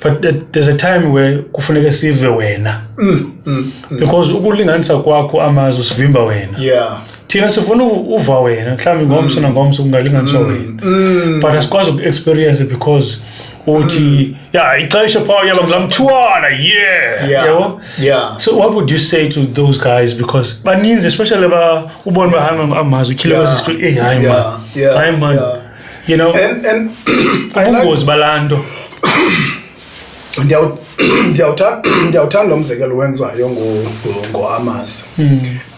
But there's a time where kufuneka sive wena because ukulinganisa kwakho amazi usivimba wena. Thina sifuna uva wena mhlawumbi ngomso nangomso kungalinganiswa wena, but asikwazi uku-experience it because uthi ixesha phaa yaba ngamthwana So what would you say to those guys, because baninzi especially ubona bahamba amazi ukhile bazisithi hayi man, you know, and ubungozi balanto. Ndiyawuthanda umzekelo wenzayo ngo-Amazi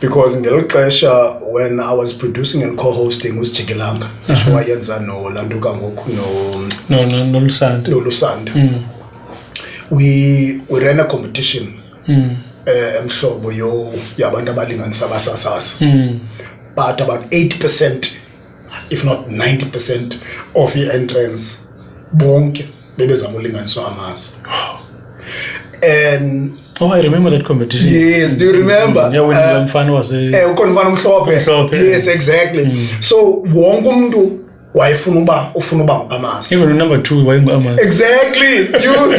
because ngeli xesha when I was producing and co-hosting uSijikelanga isho wayenza nolanduka ngoku nolusanda, we ran a competition emhlobo yabantu abalinganisa abasasazi, but about 80% if not 90% of the entrants bonke bebezama ulinganiswa amazi. And I remember that competition. Yes, do you remember? Yeah, when Mfana was Yes, exactly. So wonke umuntu wayefuna uba amasi. Even number 2 wayengu-amasi. Exactly.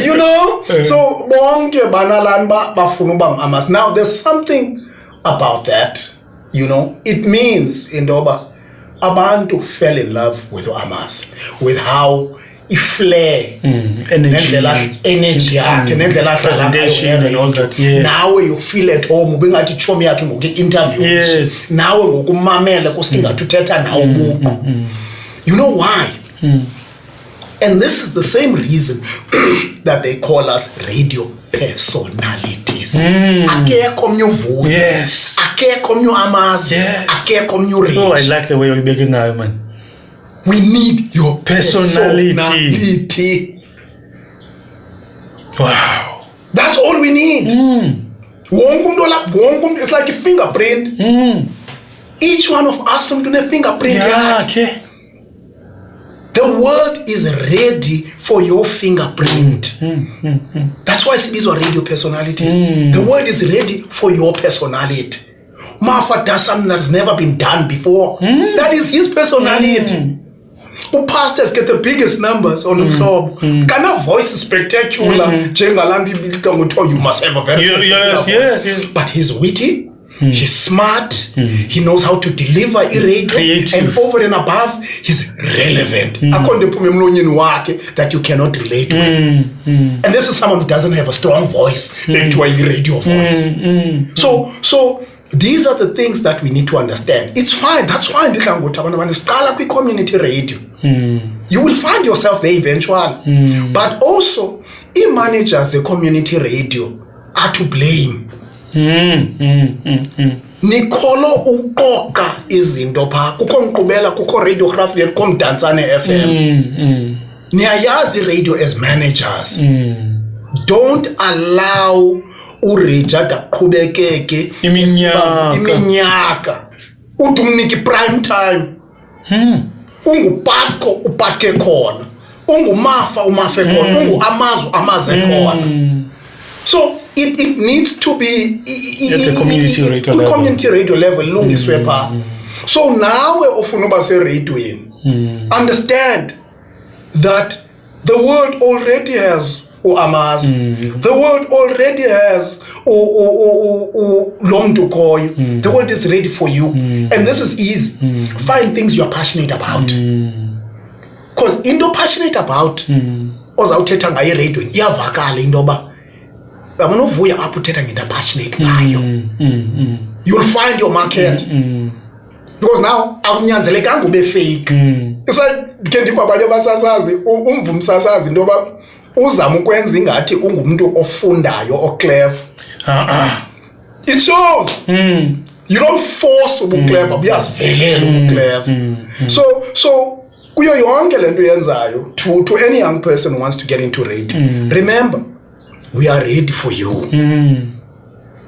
You know? So bonke banalani bafuna uba amasi. Now there's something about that, you know. It means indoba abantu fell in love with amasi, with how iflare energy yakhe nendlela presentation and all that. Yes. Nawe you feel at home ubingathi chomi yakhe ngoku-interview. Yes. Nawe ngokumamela kusingathi uthetha nawe buqu. You know why? And this is the same reason that they call us radio personalities. Akekho omnye uvuyo. Yes. Akekho omnye amazi. Yes. Akekho omnye Reggie. Oh, I like the way you're making now, man. We need your Personality. Wow. That's all we need. It's like a fingerprint. Each one of us doing a fingerprint. Yeah, okay. The world is ready for your fingerprint. That's why it's radio personalities. The world is ready for your personality. Marfa does something that's never been done before. That is his personality. Pastors get the biggest numbers on the club. Kind of voice is spectacular. You must have a very yes. But he's witty. He's smart. He knows how to deliver radio, and over and above, he's relevant. That you cannot relate with. And this is someone who doesn't have a strong voice, into a radio voice. So these are the things that we need to understand. It's fine. That's why community radio. You will find yourself there eventually. But also, managers the community radio are to blame. Nikolo uqoqa izinto pha kukho Mqubela kukho radiography kukho Mdantsane FM. Niyayazi radio as managers. Don't allow uReggie aqhubekeke iminyaka uthi umniki prime time. Ungupatko upatke khona, ungumafa umafe khona, amaze khona. So it needs to be at the community radio level lungiswe pha. So nawe ofuna uba se radioini, understand that the world already has uAmazi. The world already has long to call you. The world is ready for you. And this is easy. Find things you're passionate about. Because into passionate about ozawuthetha ngayo radio iyavakala indoba abanovuya apho uthetha ngento passionate ngayo. You'll find your market. Because now akunyanzelekanga ube fake. It's like ke ndiva abanye abasasazi umvumsasazi indoba uzama ukwenza ingathi ungumuntu ofundayo oclever. It shows. You don't force ubuclever, uyazivelela ubuclever. So kuyo yonke lento yenzayo to any young person who wants to get into radio, remember, we are ready for you.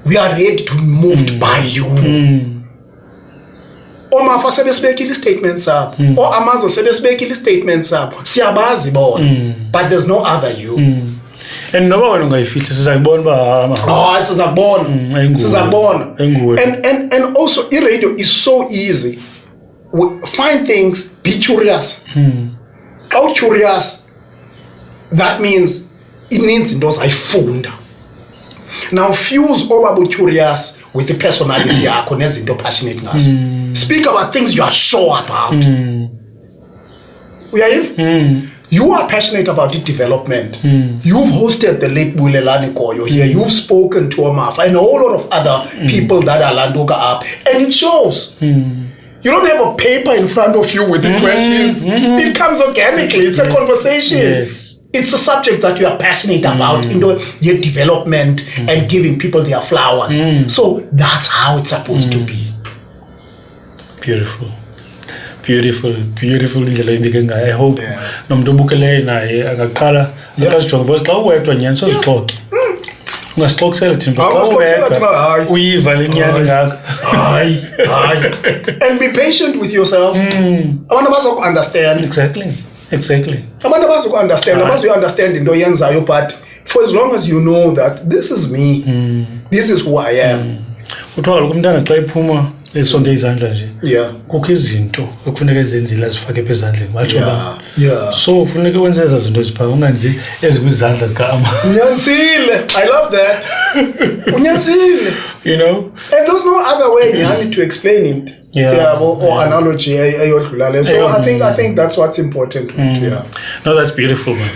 We are ready to be moved by you. Omafa sebesibekile statements up. O Amazo sebesibekile statements up. Siyabazi bona. But there's no other you. And noba wena ungayifihla sizakubona ba sizakubona. And also radio is so easy. Find things, be curious. How curious? That means it means those I found. Now fuse over curious with the personality yakho nezinto passionate ngazo. Speak about things you are sure about. You are passionate about the development. You've hosted the late Bulelani Koyo here. You've spoken to Amafa and a whole lot of other people that are Landoga up, and it shows. You don't have a paper in front of you with the questions. It comes organically. It's a conversation. Yes. It's a subject that you are passionate about, your development and giving people their flowers. So that's how it's supposed to be. Beautiful. Indlela ibike ngayo. I hope nomuntu obukele naye akaqala akazijonge because xa uwedwa nyani sozixoxe. Ungasixoxela thina xa uwedwa uyiva lenyani ngakho. Hayi. And be patient with yourself. Abantu bazoku-understand. Exactly. Abantu bazoku-understand. Abazoyi-understand into oyenzayo but for as long as you know that this is me, this is who I am. Kuthiwa umntana xa iphuma esonke izandla nje. Yeah. Kukho izinto ekufuneka ezenzile azifake phe ezandleni batsho ba. Yeah. So ufuneka wenze ezo zinto zipha unganzi ezikwizandla zikaama. Unyanisile. I love that. Unyanisile. You know? And there's no other way Nyani to explain it. Or analogy eyodlulale. So I think that's what's important. Yeah. No, that's beautiful, man.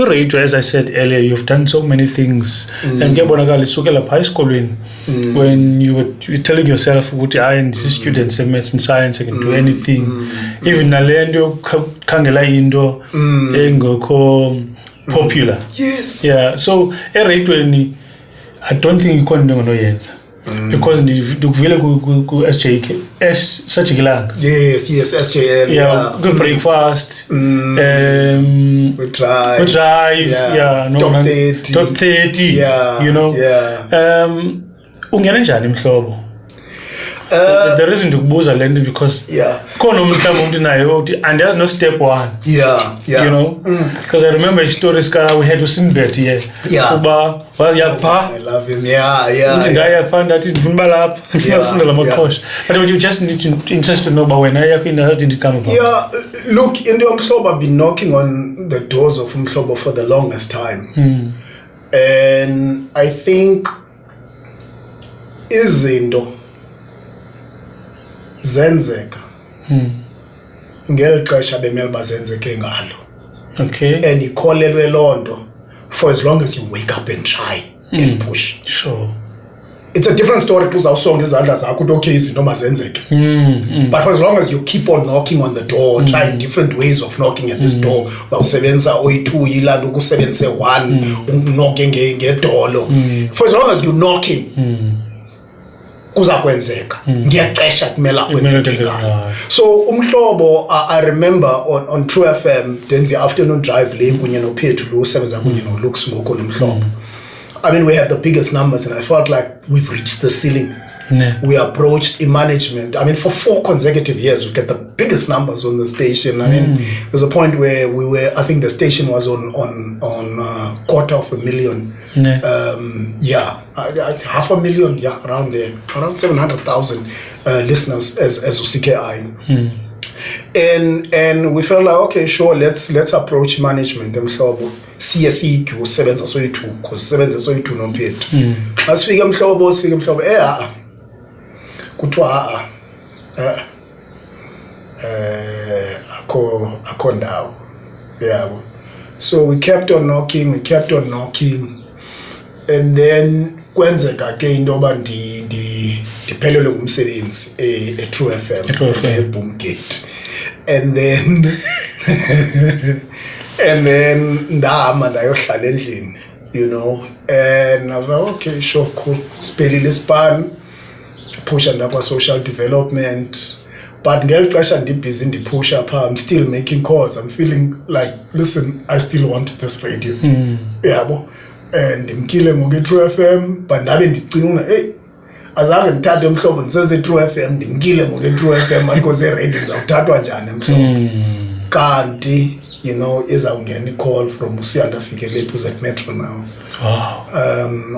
Radio, as I said earlier, you've done so many things. And high school when you were telling yourself, I am this student in medicine science, I can do anything. Even Nalendo Kangela Indo popular. Yes. Yeah. So radio, I don't think you can do no because ndivile ku SJK such a yes SJL good breakfast we drive top 30 you know ungena njani mhlobo the reason ukubuza lento because khona umhlaba umuntu naye uthi and there's no step one you know because I remember stories we had to Sinbet here kuba wayapha I love him uthi ngayapha ndathi ndifuna balapha ngiyafunda lamaqhosha but you just need to interest to know about when yakho indathi ndikama about look in the Umhlobo I've been knocking on the doors of Umhlobo for the longest time and I think izinto zenzeka ngeli xesha bemele bazenzeke ngalo and ikholelwe lonto for as long as you wake up and try and push. Sure. It's a different story uzawusonga izandla zakho uthi okay izinto mazenzeke but for as long as you keep on knocking on the door trying different ways of knocking at this door uzawusebenzisa oyi2 yilanda ukusebenzise 1 unoke ngedolo for as long as you knocking kuza kwenzeka ngiyaqesha kumela kwenzeke so Umhlobo I remember on True FM then the afternoon drive le kunye noPhethu lo usebenza kunye noLux ngoko noMhlobo I mean we had the biggest numbers and I felt like we've reached the ceiling. We approached in management. I mean, for 4 consecutive years, we get the biggest numbers on the station. I mean, there's a point where we were, I think the station was on 250,000. 500,000, around there, around 700,000 listeners as UCKI. And we felt like, okay, sure, let's approach management. Mhlobo CSE to sevenza soyitu because sevenza soyitu nomphethu asifike Mhlobo kuthiwa akho ndawo yabo so we kept on knocking and then kwenzeka ke into yoba ndiphelelwe ngumsebenzi True FM eBoomgate and then ndahamba ndayohlala endlini you know and I was like okay sure cool siphelile span pusha ndakwa social development but ngeli xesha ndibusy ndipusha pha I'm still making calls I'm feeling like listen I still want this radio yabo and ndimkile ngoku True FM but ndabe ndicinga azange ndithathe Mhlobo ndiseze True FM ndimkile ngoku True FM because radio zawuthathwa njani Mhlobo kanti you know izawungena call from Usiyanda Fikelepu at Metro now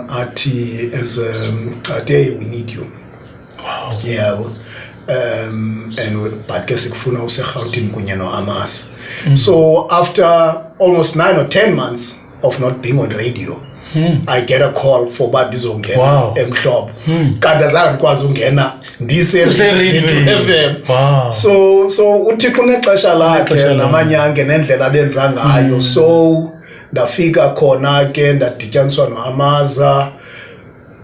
athi as hey we need you and but ke sikufuna useGauteng kunye noAmasa so after almost 9 or 10 months of not being on radio I get a call for badizongena eMhlobo kanti azange ndikwazi ungena ndise FM so uThixo unexesha lakhe namanyange nendlela abenza ngayo so ndafika khona ke ndadityaniswa noAmasa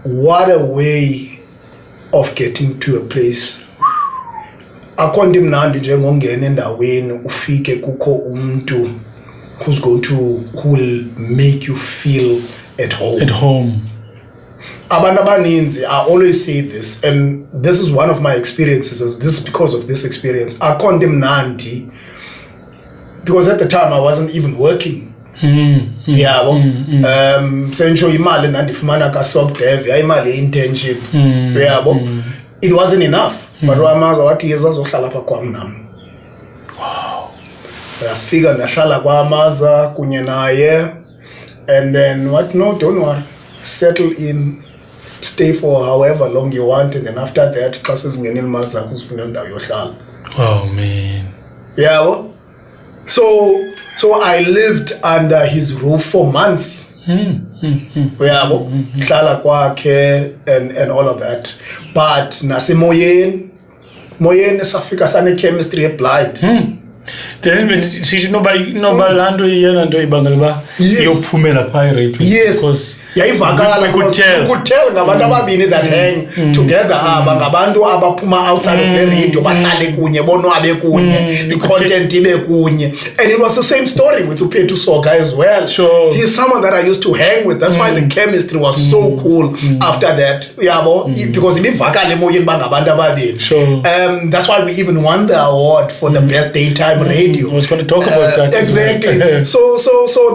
what a way of getting to a place akho nto imnandi njengongena endaweni ufike kukho umuntu who will make you feel at home. Abantu abaninzi, I always say this, and this is one of my experiences. This is because of this experience. Akho nto imnandi because at the time I wasn't even working. Yabo sentsho imali nandifumana ka SOCDEV imali internship yabo it wasn't enough but uAmasa wathi yezazohlala pha kwam nami yafika ndahlala kwaAmasa kunye naye and then what? No, don't worry. Settle in, stay for however long you want, and then after that, Oh man. Yeah. Well, so I lived under his roof for months. Yeah, hlala kwakhe and all of that. But nasemoyeni safika sane chemistry applied. Then sithi noba lando iyena nto ibangela ba iyophumela pha because yayivakala could tell ngabantu ababini that hang together ngabantu abaphuma outside of the radio bahlale kunye bonwabe kunye the content ibe kunye, and it was the same story with Upethu Soga as well. Sure. He's someone that I used to hang with. That's why the chemistry was so cool after that. Because ibivakala emoyeni bangabantu ababini. Sure. That's why we even won the award for the best daytime radio. I was going to talk about that. Exactly. So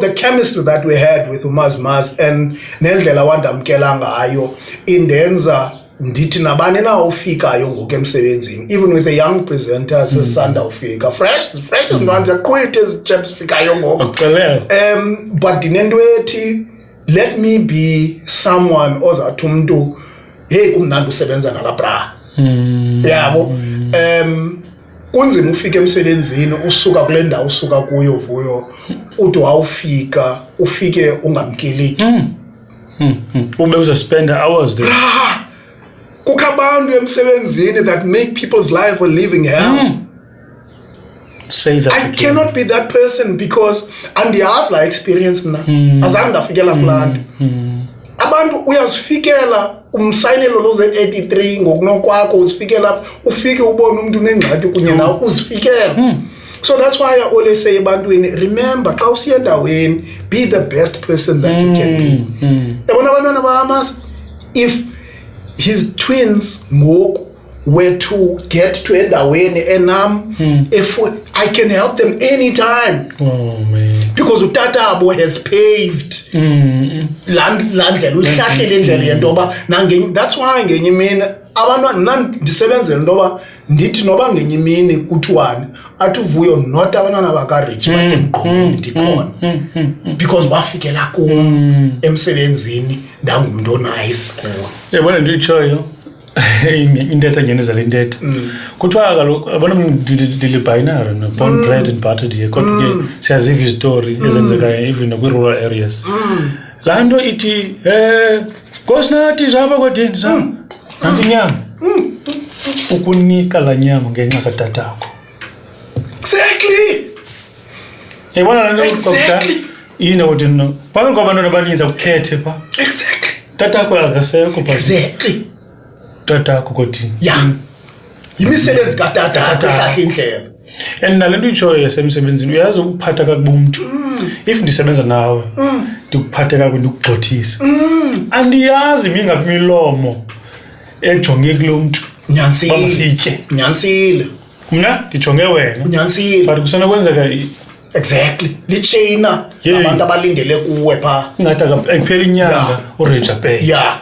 the chemistry that we had with Umaz and nendlela wandamkela ngayo indenza ndithi nabani na ufikayo ngoku emsebenzini, even with the young presenters esanda ufika fresh manje quit as chaps fikayo ngoku but dinento ethi let me be someone ozathi umuntu hey kumnandi usebenza nalabra yabo kunzima ufike emsebenzini usuka kule ndawo usuka kuyo vuyo uthi wawufika ufike ungamkeleki ube uzaspend hours there. Kukho abantu emsebenzini that make people's life a living hell. Say that I again. cannot be that person because andiyazi la experience mna azange ndafikela plant. Abantu uyazifikela umsayinelo loze 83 ngokunokwakho uzifikela ufike ubone umuntu unengxaki kunye nawe uzifikela. So that's why I always say ebantwini, remember xa usiya endaweni be the best person that you can be. Yabona abantwana bahamas, if his twins ngoku were to get to endaweni enam if I can help them anytime. Oh man. Because utatabo has paved landlela uhlahlele indlela yentoba that's why ngenye imini abantwana ndisebenzele ntoba ndithi noba ngenye imini kuthiwani athi uvuyo not abantwana baka-Reggie bakemqhubeni ndikhona because wafikela kum emsebenzini ndangumntu onice kuwo. Yabona nditshoyo intetha ngeneza le ntetha kuthiwa kaloku abona ndili-binary born bred and battered here kodwa ke siyaziva izitori ezenzekayo even nakwi-rural areas. Laa nto ithi nkosi nathi zaba kodeni nantsi inyama ukunika laa nyama ngenxa katatakho. Exactly. Yabona laa nto kokutala yini ukuthi no phakathi kwabantwana abaninzi akukhethe pha. Exactly. Tatakho akasekho pha. Exactly. Tatakho kodini. Yeah. Yimisebenzi katata ahlahla indlela. And nale nto itshoyo yasemsebenzini uyazi ukuphatha kakubi umntu. If ndisebenza nawe ndikuphathe kakubi ndikugxothise. Andiyazi mingaphi imilomo ejonge kulo mntu. Nyansile. Mna ndijonge wena. Nyansile. But kusenokwenzeka exactly. Lichina abantu abalindele kuwe pha. Ngathi akupheli inyanga uReggie pay. Yeah.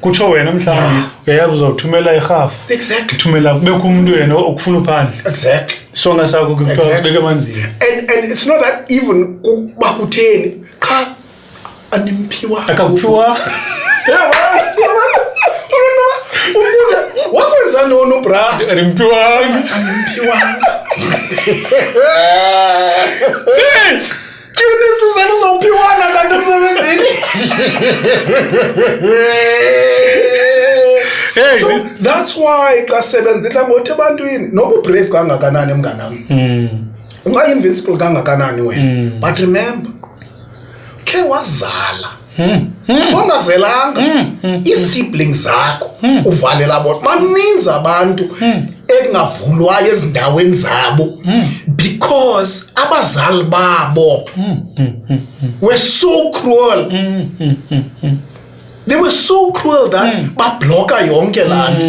Kutsho wena mhlawumbi uyayazi uzawuthumela irhafu. Exactly. Uthumela kubekho umuntu wena okufuna uphandle. Exactly. Songa sakho kuthiwa kubeka emanzini. And it's not that even bakutheni cha animphiwa. Akakuphiwa. Umuza wakwenza nono bra. Animphiwa. Kunesizana sawuphiwana kanti emsebenzini. Hey, so that's why xa sebenzela ngothi ebantwini noba brave kangakanani emnganami. Unga-invincible kangakanani wena. But remember, ke wazala. Songazelanga ii-siblings zakho uvalela bona baninzi abantu ekungavulwayo ezindaweni zabo because abazali babo were so cruel. They were so cruel that babloka yonke laa nto.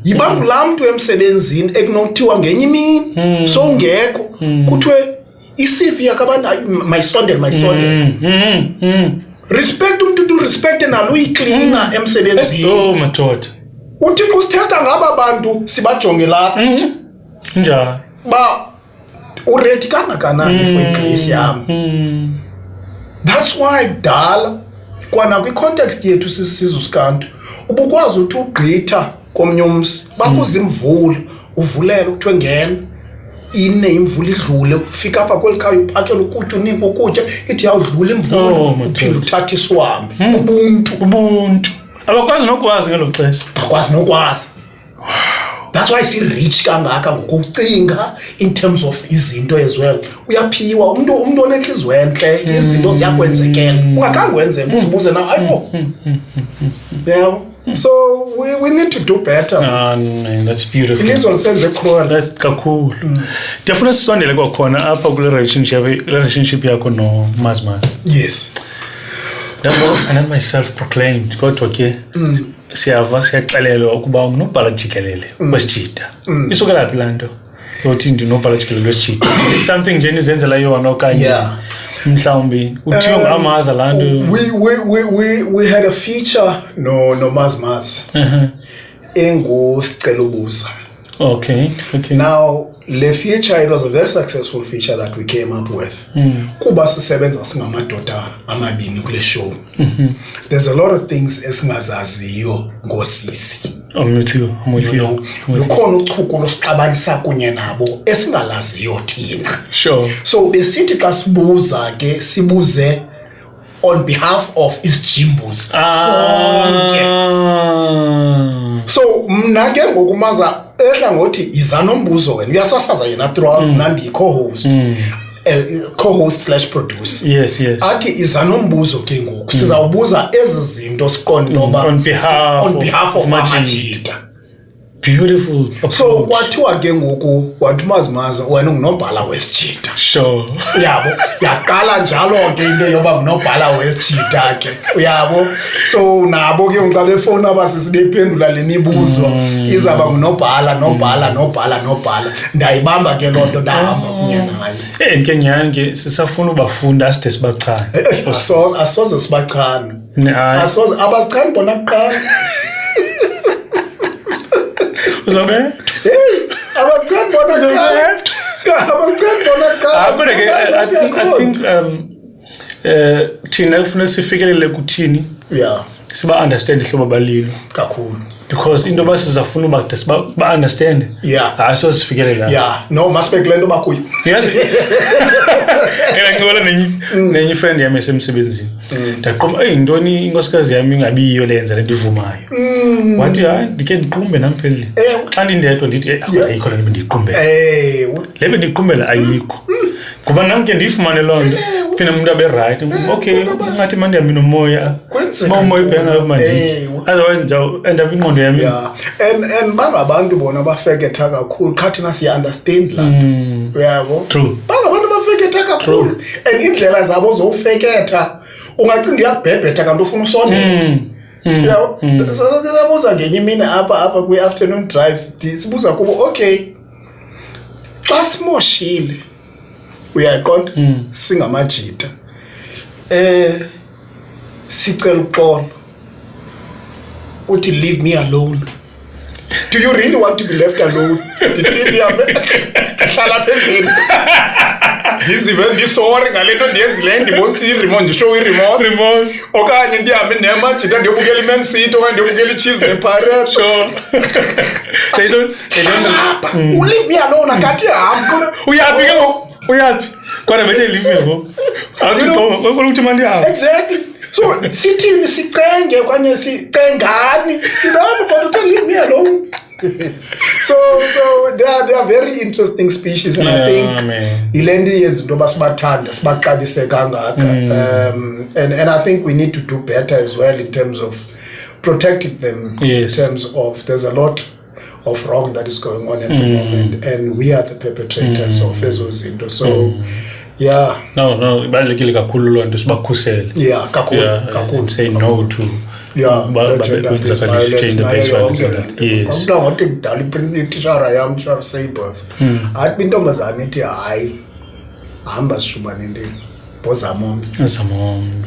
Yibanga laa mntu emsebenzini ekunokuthiwa ngenye imini so ungekho kuthiwe i-CV yakabantu mayisondele. Respect umuntu to respect nalo uyiklina emsebenzini. Oh madoda. Uthi usithesta ngaba bantu sibajonge lapha. Njani? Ba uready kangakanani for igrace yami. That's why kudala kwana kwi-context yethu sisizwe sikantu ubukwazi ukuthi ugqitha komnye umzi bakuza imvula uvulele kuthiwe ngena ine imvula idlule ufika apha kweli khaya uphakela ukutya unikwa ukutya ithi yawudlula imvula uphinde uthathe isiwambe ubuntu abakwazi nokwazi ngelo xesha bakwazi nokwazi. That's why si-rich kangaka ngokucinga in terms of izinto as well. Uyaphiwa umuntu onenhliziyo entle izinto ziyakwenzekela ungakhange wenzeke uzibuze na ayibo. Yeah. So we need to do better. Man, that's beautiful. Ilizwe lisenze khona. That's kakhulu. Ndiyafuna sisondele kwakhona apha kule relationship yakho no Mazmaz. Yes. And then myself proclaimed kodwa ke siyaxelelwa ukuba unobhala jikelele wesijida. Isukela phi lanto? Uthi ndinobhala jikelele wesijida. Something nje nizenzela yona okanye. Yeah. Mhlawumbi uthiwa ngamaza lanto. We had a feature no Mazmaz. Engusicela ubuza. Okay. Now le feature, it was a very successful feature that we came up with. Kuba sisebenza singamadoda amabini kule show. There's a lot of things esingazaziyo ngosisi. Lukhona uchuku losiqabanisa kunye nabo esingalaziyo thina. Sure. So besithi xa sibuza ke sibuze on behalf of isjimbos sonke. So mna ke ngokumaza ehla ngothi iza nombuzo wena uyasasaza yena throughout nandi co-host co-host/producer. Yes. Athi iza nombuzo ke ngoku sizawubuza ezi zinto siqonde noba on behalf of Majida. Beautiful. So kwathiwa ke ngoku wathi Mazmaza wena ungunobhala wesijida. Sure. Uyabo yaqala njalo ke into yoba ngunobhala wesijida ke uyabo. So nabo ke ngoku befona abasisibephendula lemibuzo izaba ngunobhala ndayibamba ke lonto ndahamba kunye naye. Nke nyani ke sisafuna ubafunda aside sibachane. Asoze sibachane. Asoze abachane bona kuqala. Uzobethu. Abachane bona I think thina kufanele sifikelele kuthini. Yeah. Siba understand ihlobo balilo kakhulu because into basizafuna uba ba understand. Yeah. Hayi so sifikelele. Yeah. No maspect lento bakuyi. Yes. Ngicela nenye friend yami esemsebenzini. Ndaqoma intoni inkosikazi yami ingabiyo lenza lento ivumayo. Wathi hayi ndike ndiqumbe nampheli. Xa ndindedwa ndithi ayikho lento ndiqumbe. Lebe ndiqumbela ayikho. Kuba nami ke ndifumane lonto. Phina umuntu abe right. Okay, ngathi manje yami nomoya. Ba umoya ibhenga manje. Otherwise enda ingqondo yami. Yeah. And bangabantu bona bafeketha kakhulu. Khathina siya understand lanto. Uyabo? True. Bangabantu bafeketha kakhulu. And indlela zabo zofeketha ungacinga iyabhebhetha kanti ufuna usonde. Uyabo? Sizabuza ngenye imini apha kwi afternoon drive. Sibuza kubo okay. Xa simoshile uyaqonda singamajida sicela uxolo uthi leave me alone. Do you really want to be left alone? Ndithi yami hlala phezulu ndizive ndisorry ngalento ndiyenzile ndibonisa i-remote ndishow i-remote okanye ndihambe nemajida ndiyobukela i-Man City okanye ndiyobukela i-Chiefs ne-Pirates. Sure. They don't leave me alone akathi hamba uyaphi ke ngoku uyaphi kodwa bethe leave me ngoku awuthi uthi manje hamba. Exactly. So sithini sicenge okanye sicengani but leave me alone. So they are very interesting species and I think ilendi yenza into basibathanda sibaqalise kangaka. And I think we need to do better as well in terms of protecting them. Yes. In terms of there's a lot of wrong that is going on at the moment and we are the perpetrators of ezo zinto. So yeah. No, ibalekile kakhulu lo nto sibakhusele. Yeah, kakhulu. Say no to. Yeah, violence. Yes. Ngokuthi kudala i-tishara yam Sharp Sabers. Athi intombazana ithi hayi hamba sishubane ndini. Bozama omnye.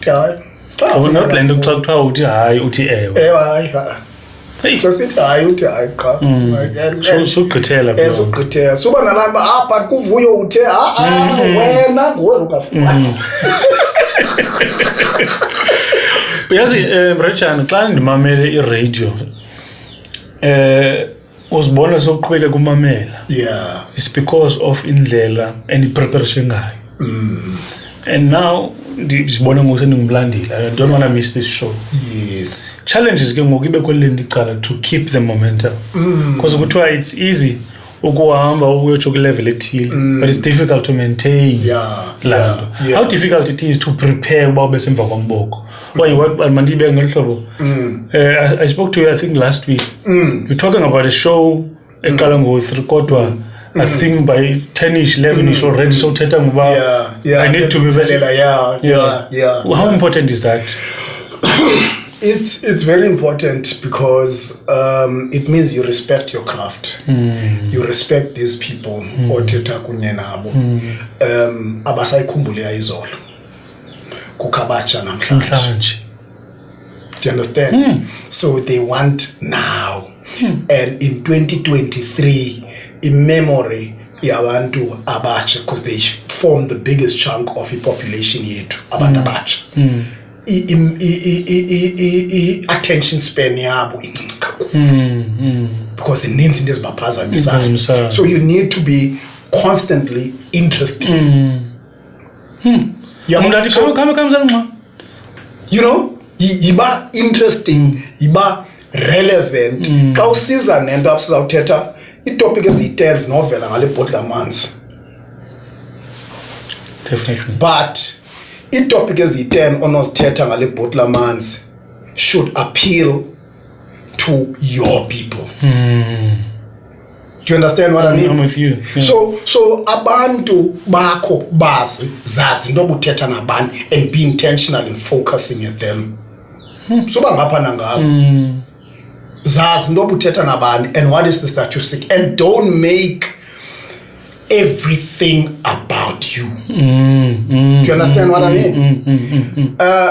Hayi. Not le nto kuthiwa uthi hayi uthi ewe. Hayi. So sithi hayi uthi hayi qha. Sugqithela bro. Ezugqithela. Suba nalapha but kuvuyo uthe wena nguwe ukafuna. Uyazi Reggie xa ndimamele iradio uzibona soqhubeka kumamela. Yeah. It's because of indlela and preparation ngayo. And now ndizibona ngosendingumlandeli. I don't want to miss this show. Yes. Challenges ke ngoku ibe kweleni icala to keep the momentum. Because kuthiwa it's easy ukuhamba uyotsho level ethile, but it's difficult to maintain. Yeah. How difficult it is to prepare uba ube semva kwamboko. Why mandibe ngolu hlobo. I spoke to you I think last week. We're talking about a show eqala ngo-3 kodwa I think by 10ish 11ish already so thetha ngoba I need to be yeah. How important is that? It's very important because it means you respect your craft. You respect these people othetha kunye nabo. Abasayikhumbule izolo. Kukabacha namhlanje. Do you understand? So they want now. And in 2023, in memory, yabantu abacha, because they form the biggest chunk of the population yethu, abantu abacha. Attention span yabo because it needs into zibaphazamisayo. So you need to be constantly interested. You know, yiba interesting, yiba relevant. Xa usiza nento apho sizawuthetha itopic eziyi-10 zinovela ngale bhotile amanzi. Definitely. But itopic eziyi-10 onozithetha ngale bhotile amanzi should appeal to your people. Do you understand what I mean? I'm with you. Yeah. So abantu bakho bazi zazi into obuthetha nabantu and be intentional in focusing at them. So bangapha nangapha. Zazi into obuthetha nabantu and what is the statistic, and don't make everything about you. Do you understand what I mean?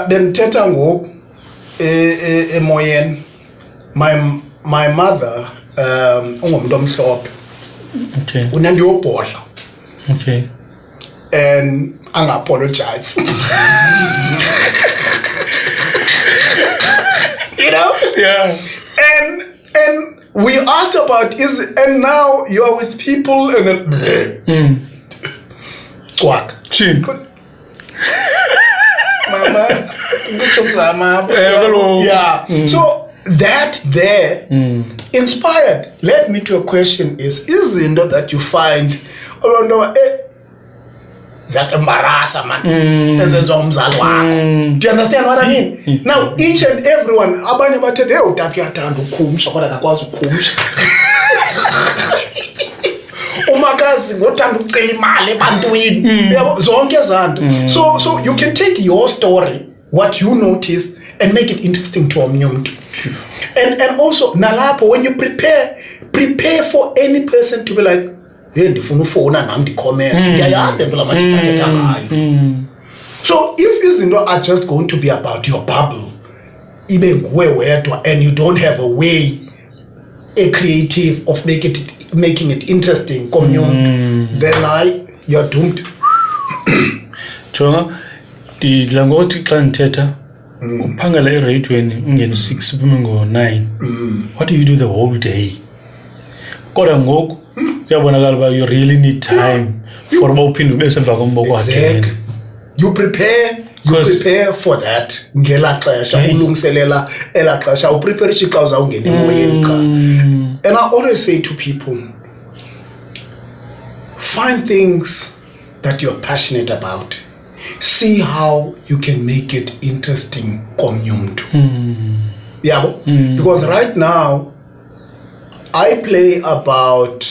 Then thetha ngoku emoyeni my mother ungumntu omhlophe. Okay. Unandiyobhodla. Okay. And apologize. You know? Yeah. And we asked about and now you are with people and then quack. Chin. Mama. Yeah. So that there inspired led me to a question is izinto that you find around that embarrassa man ezenziwa umzali wakho. Do you understand what I mean? Now each and everyone abanye bathethe hey utata uyathanda ukhumsha kodwa akakwazi ukhumsha. Umakazi ngothanda ucela imali ebantwini. Yabo zonke ezanto. So you can take your story, what you noticed, and make it interesting to omnye umuntu. And also nalapho when you prepare for any person to be like hey ndifuna ufona nami ndicomment ngiyayanda impela manje tathetha ngayo. So if izinto are just going to be about your bubble ibe nguwe wedwa and you don't have a way a creative of making it interesting komnye then you're doomed. Jonga ndidla ngothi xa ndithetha uphangela eradweni ungene 6 uphume ngo-9 what do you do the whole day? Kodwa ngoku uyabonakala uba you really need time for uba uphinde ube semva komboko again. You prepare for that ngela xesha ulungiselela ela xesha uprepare xa uzawungena emoyeni qha. And I always say to people, find things that you're passionate about. See how you can make it interesting komnye. Yeah, because right now I play about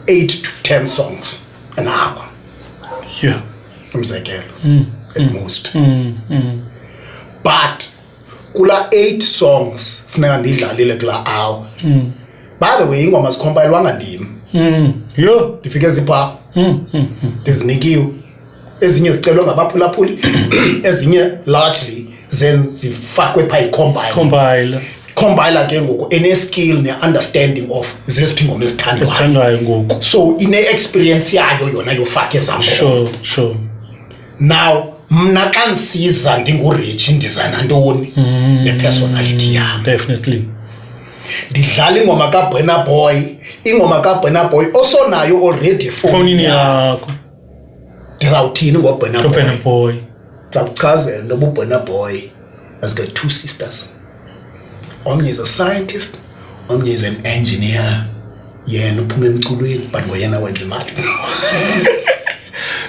8 to 10 songs an hour. Yeah. Mzekelo at most. But kula 8 songs funeka ndidlalile kula hour. By the way, ingoma zicompilewanga ndim. Yo, ndifike zipha. Ndizinikiwe. Ezinye zicelwa ngabaphulaphuli, ezinye largely zifakwe pha compiler ke ngoku ene skill ne understanding of zesiphi ingoma ezithandwayo ngoku. So ine experience yayo yona yofaka ezango. Sure. now mna xa ndisiza ndinguReggie ndiza nantoni ne-personality yam. Definitely. Ndidlala ingoma kaBennie Boy, ingoma kaBennie Boy osonayo already phone yakho. Ndizawuthini ngoBennie Boy? Ndizawuchazela noba uBennie Boy has got 2 sisters. Omnye is a scientist, omnye is an engineer. Yena uphuma emculweni but ngoyena wenza imali.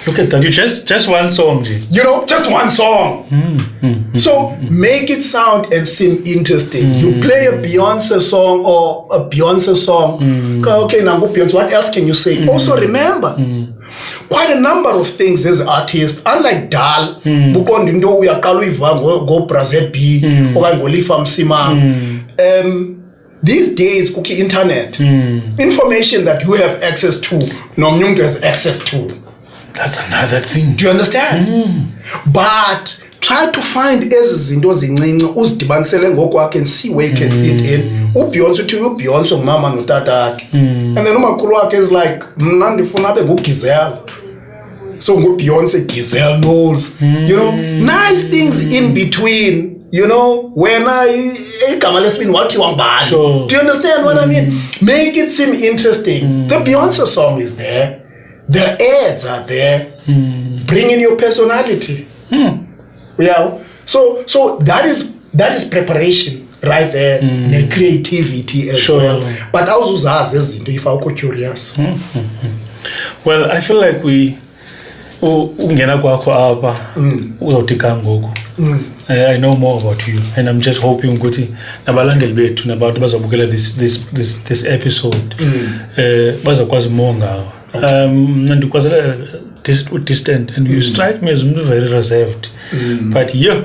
Look at that. You just one song, you know, just one song. So make it sound and seem interesting. You play a Beyonce song or a Beyonce song. Okay, now go Beyonce. What else can you say? Also remember, quite a number of things as artists. Unlike Dal, bukondi ndo uyaqala uyiva go Brazil B okanye ngolifa Msimang. These days, cookie internet, information that you have access to, nomnye umuntu has access to. That's another thing. Do you understand? But try to find ezi zinto zincinci uzidibanisele ngokwakhe and see where you can fit in. uBeyonce uthi uBeyonce ngumama notatakhe. And then umakhulu wakhe is like mna ndifuna abe nguGizelle. So nguBeyonce Gizelle knows. You know, nice things in between. You know, when igama lesibini wathi wangubani. Sure. Do you understand what I mean? Make it seem interesting. The Beyonce song is there. The ads are there. Bring in your personality. Yeah. So that is preparation right there. The creativity as well. But awuzuzazi izinto if awukho curious. Well, I feel like we ungena kwakho apha uzotika ngoku. I know more about you and I'm just hoping ukuthi nabalandeli bethu nabantu bazabukela this episode bazakwazi more ngawo. And because distant and you strike me as very reserved, but yeah,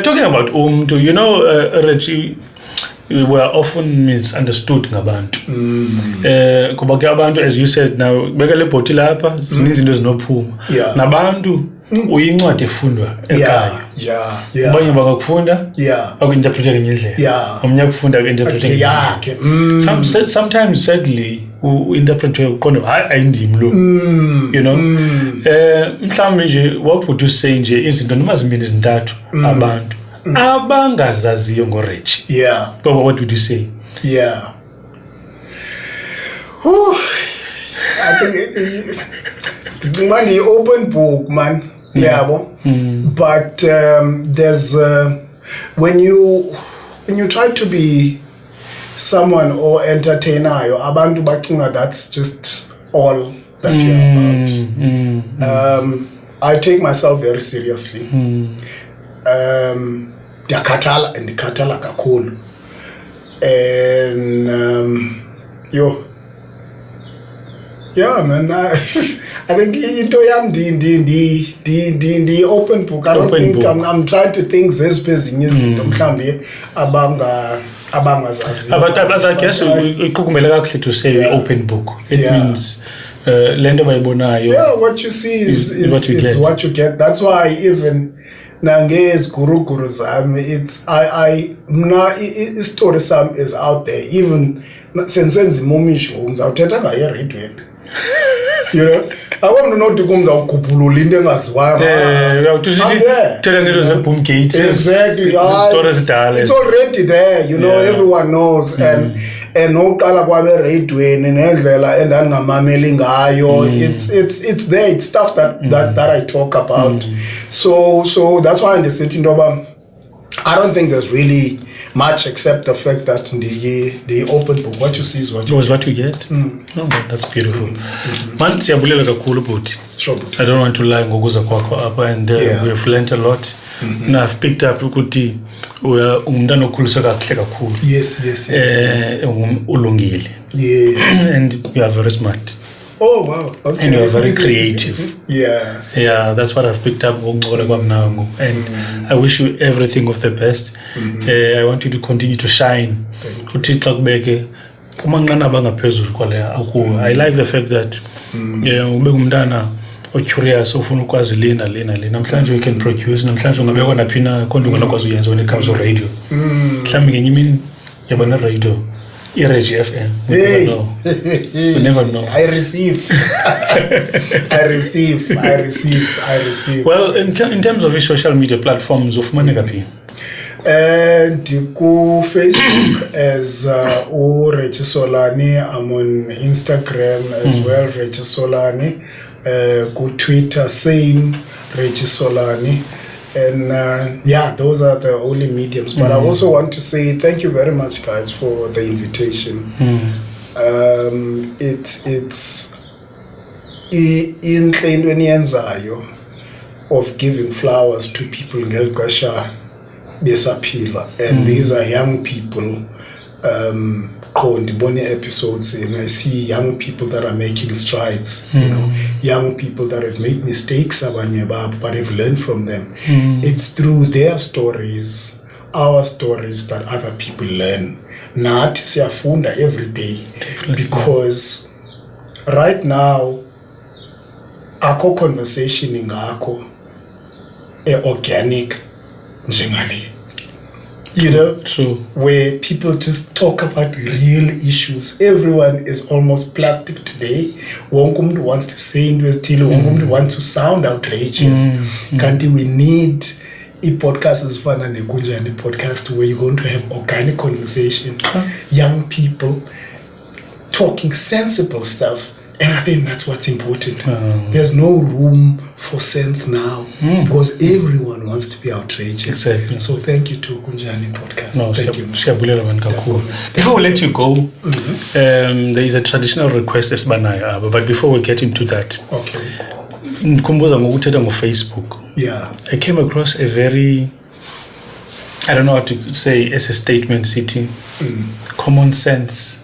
talking about you know, Reggie, we were often misunderstood ngabantu. Kuba ke abantu, as you said, now bekele bhoti lapha zininzi into ezinophuma nabantu uyincwadi efundwa ekhaya. Abanye bakufunda bakuinterprete ngenye indlela, omnye akufunda akuinterprete ngenye yakhe. Sometimes sadly uinterprete uqonde hayi ayindimi lo, you know. Mhlawumbe nje what would you say nje izinto noma zimbini ezintathu abantu abangazaziyo ngoReggie? But what would you say? I think money open book, man. But there's when you try to be someone or entertainer, abantu bacinga that's just all that you're about. I take myself very seriously. Ndikhathala kakhulu. And yeah, man. I think into yam the open book. I don't think I'm trying to think zespezinye izinto mhlambi abangazazi. But I guess ukukumela kakuhle to say open book. It means lento bayibonayo. Yeah, what you see is what you get. That's why even nangez guru zami, it's story sam is out there. Even sense momisho ngizawuthetha ngaye radio. You know, I want to know to come down kupulula into engaziwayo. Exactly. It's already there, you know, everyone knows. And uqala kwabe radioweni nendlela endangamameli ngayo, it's there, it's stuff that I talk about. So that's why I understand into I don't think there's really much except the fact that the open book, what you see is what you get. Oh, that's beautiful. Man, siyabulela kakhulu but sure. I don't want to lie ngokuza kwakho apha and we have learned a lot. And I've picked up ukuthi umntana okhuliswa kahle kakhulu. Yes. Ulungile. And you are very smart. Oh wow. Okay. And you are very creative. Yeah, that's what I've picked up and I wish you everything of the best. I want you to continue to shine. I like the fact that ube ngumntana curious ufuna ukwazi lena namhlanje we can produce, namhlanje ungabekwa naphina konke ungakwazi uyenza when it comes to radio. Mhlawumbe ngenye imini yabona radio Reggie FM. We never know. I receive. I receive. Well, in terms of social media platforms, of Managapi. And ku Facebook as Reggie Solani. I'm on Instagram as well, Reggie Solani. Ku Twitter, same, Reggie Solani. And those are the only mediums. But I also want to say thank you very much, guys, for the invitation. It's in enzayo of giving flowers to people ngel xesha besaphila, and these are young people. Bonnie episodes, and I see young people that are making strides, young people that have made mistakes, but have learned from them. It's through their stories, our stories, that other people learn. Not siyafunda every day. Definitely. Because right now, akho conversation ingakho organic njengale. True. Where people just talk about real issues. Everyone is almost plastic today. Wonke umuntu wants to say into estilo, wonke umuntu wants to sound outrageous. Kanti we need a podcast as fun and a Kunjani podcast where you're going to have organic conversation, young people talking sensible stuff. And I think that's what's important. There's no room for sense now because everyone wants to be outrageous. Exactly. So thank you to Kunjani Podcast. No, thank you. Before we let you go, there is a traditional request, but before we get into that, okay. On Facebook, I came across a very, I don't know how to say, as a statement sitting, common sense.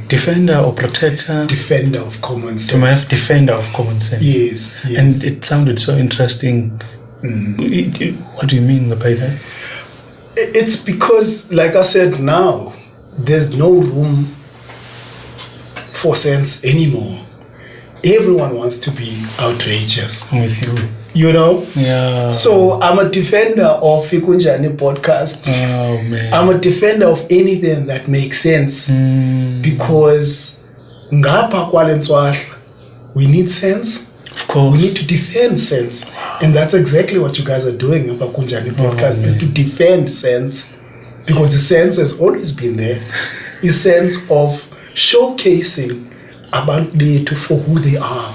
Defender or protector? Defender of common sense. Defender of common sense. Yes. And it sounded so interesting. What do you mean by that? It's because, like I said, now there's no room for sense anymore. Everyone wants to be outrageous. I'm with you. Yeah. So I'm a defender of Kunjani Podcast. Oh man. I'm a defender of anything that makes sense. Because ngapha kwale ntswahla, we need sense. Of course. We need to defend sense. And that's exactly what you guys are doing about Kunjani Podcast, is to defend sense. Because the sense has always been there. A sense of showcasing abantu for who they are,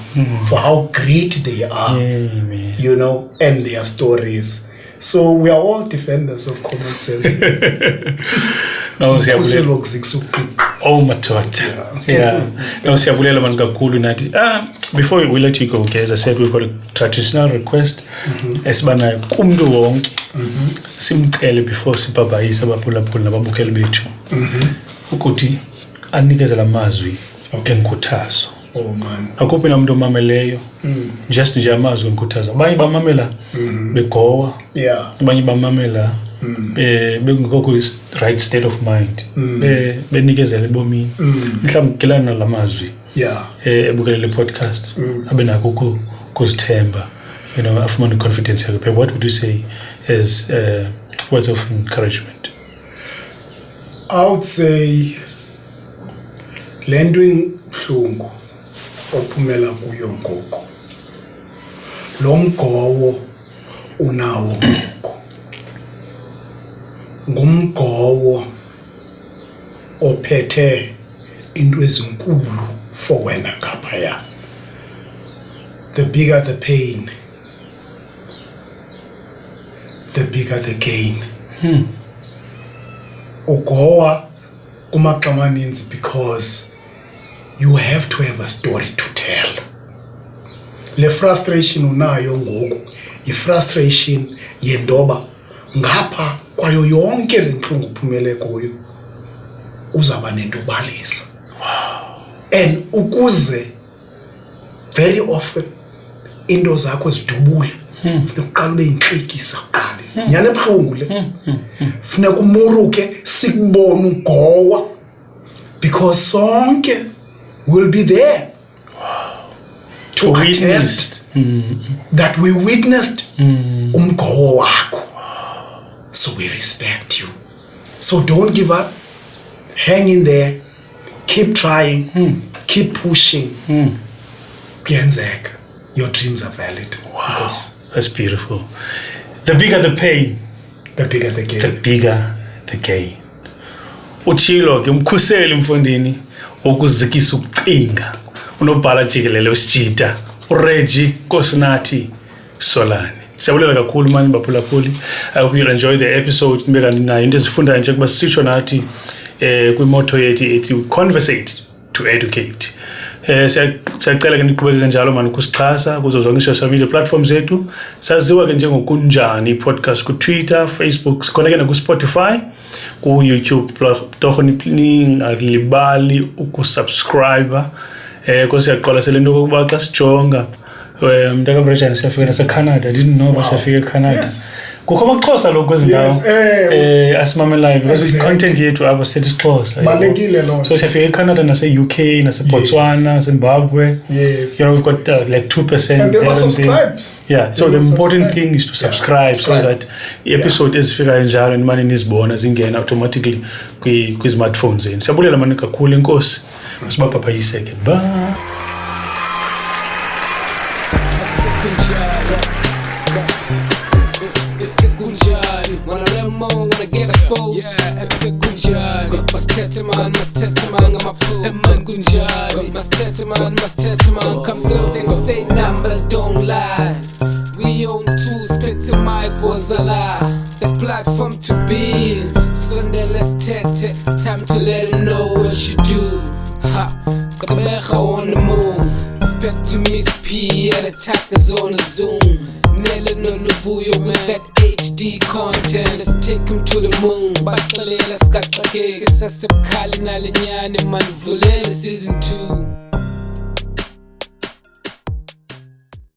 for how great they are, and their stories. So we are all defenders of common sense. Oh madoda. No, siyabulela mani kakhulu nathi. Before we let you go, okay, as I said, we've got a traditional request esibanayo kumuntu wonke. Simcele before sibabhayisa abaphulaphula nababukeli bethu. Ukuthi anikezela amazwi enkuthazo. Oh man. Akuphi namuntu omameleyo. Just nje amazwi enkuthazo. Abanye bamamela begowa. Abanye bamamela bekungekho right state of mind. Benikezela ebomini. Mhlawumbe kelana lamazwi. Ebukele le podcast. Abe nakho ukuzithemba. Afumana confidence yakhe. What would you say as words of encouragement? I would say lending hlungu ophumela kuyo ngoku. Lo mgowo unawo ngoku. Ngumgowo ophethe into ezinkulu for wena ngaphaya. The bigger the pain, the bigger the gain. Ugowa kumaxa amaninzi because you have to have a story to tell. Le frustration unayo ngoku, i-frustration yendoba ngapha kwayo yonke le nhlungu uphumele kuyo uzaba nento balisa. And ukuze very often into zakho zidubule, funeka uqale ube yintlekisa uqale. Nyane ebuhlungu le. Funeka umuruke sikubone ugowa, because sonke will be there to attest that we witnessed umgowo wakho. So we respect you. So don't give up. Hang in there. keep trying, keep pushing. Kuyenzeka. Your dreams are valid. Wow, that's beautiful. The bigger the pain, the bigger the gain. The bigger the gain. Uchilo ke umkhuseli mfondini okuzikisa ukucinga unobhala jikelele usijita uReggie Nkosinathi Solani. Siyabulela kakhulu mani baphulaphuli. I hope you'll enjoy the episode. Nibeka nayo into ezifunda nje kuba sisho nathi kwimotto yethu ethi conversate to educate. Siyacela ke niqhubeke kanjalo mani kusixhasa kuzo zonke social media platforms zethu. Saziwa ke njengokunjani podcast ku Twitter, Facebook, sikhona ke na ku Spotify, ku YouTube. Torho ningalibali ukusubscribe. Siyaqola selento kokuba xa sijonga mntaka Reggie siyafika naseCanada. I didn't know about siyafika eCanada. Yes. Kukho amaXhosa lokho kwezindawo asimamelayo because content yethu aba sethi Xhosa. Balekile lo. So siyafika eCanada nase-UK, nase-Botswana, Zimbabwe. Yes. You know, we've got like 2% and they must subscribe. Yeah, so the important thing is to subscribe so that episode ezifika njalo nimane nizibona zingena automatically kwi-smartphones zenu. Siyabulela mani kakhulu inkosi. Sibaphaphayise ke. Bye. Kunjani, wanna learn more, wanna get exposed. Yeah, Kunjani, must tete man, I'm a man Kunjani, must tete man, come through. They say numbers don't lie. We own two, spit to Mquqo a lie. The platform to be in. Sunday let's tete, time to let them know what you do. Ha, got the mecha on the move. Spec to Miss P, and attackers on the Zoom. Nele no Luvuyo with that HD content. Let's take him to the moon. Bakalela skakake. Sasep kali na linyane man Windvoel season 2.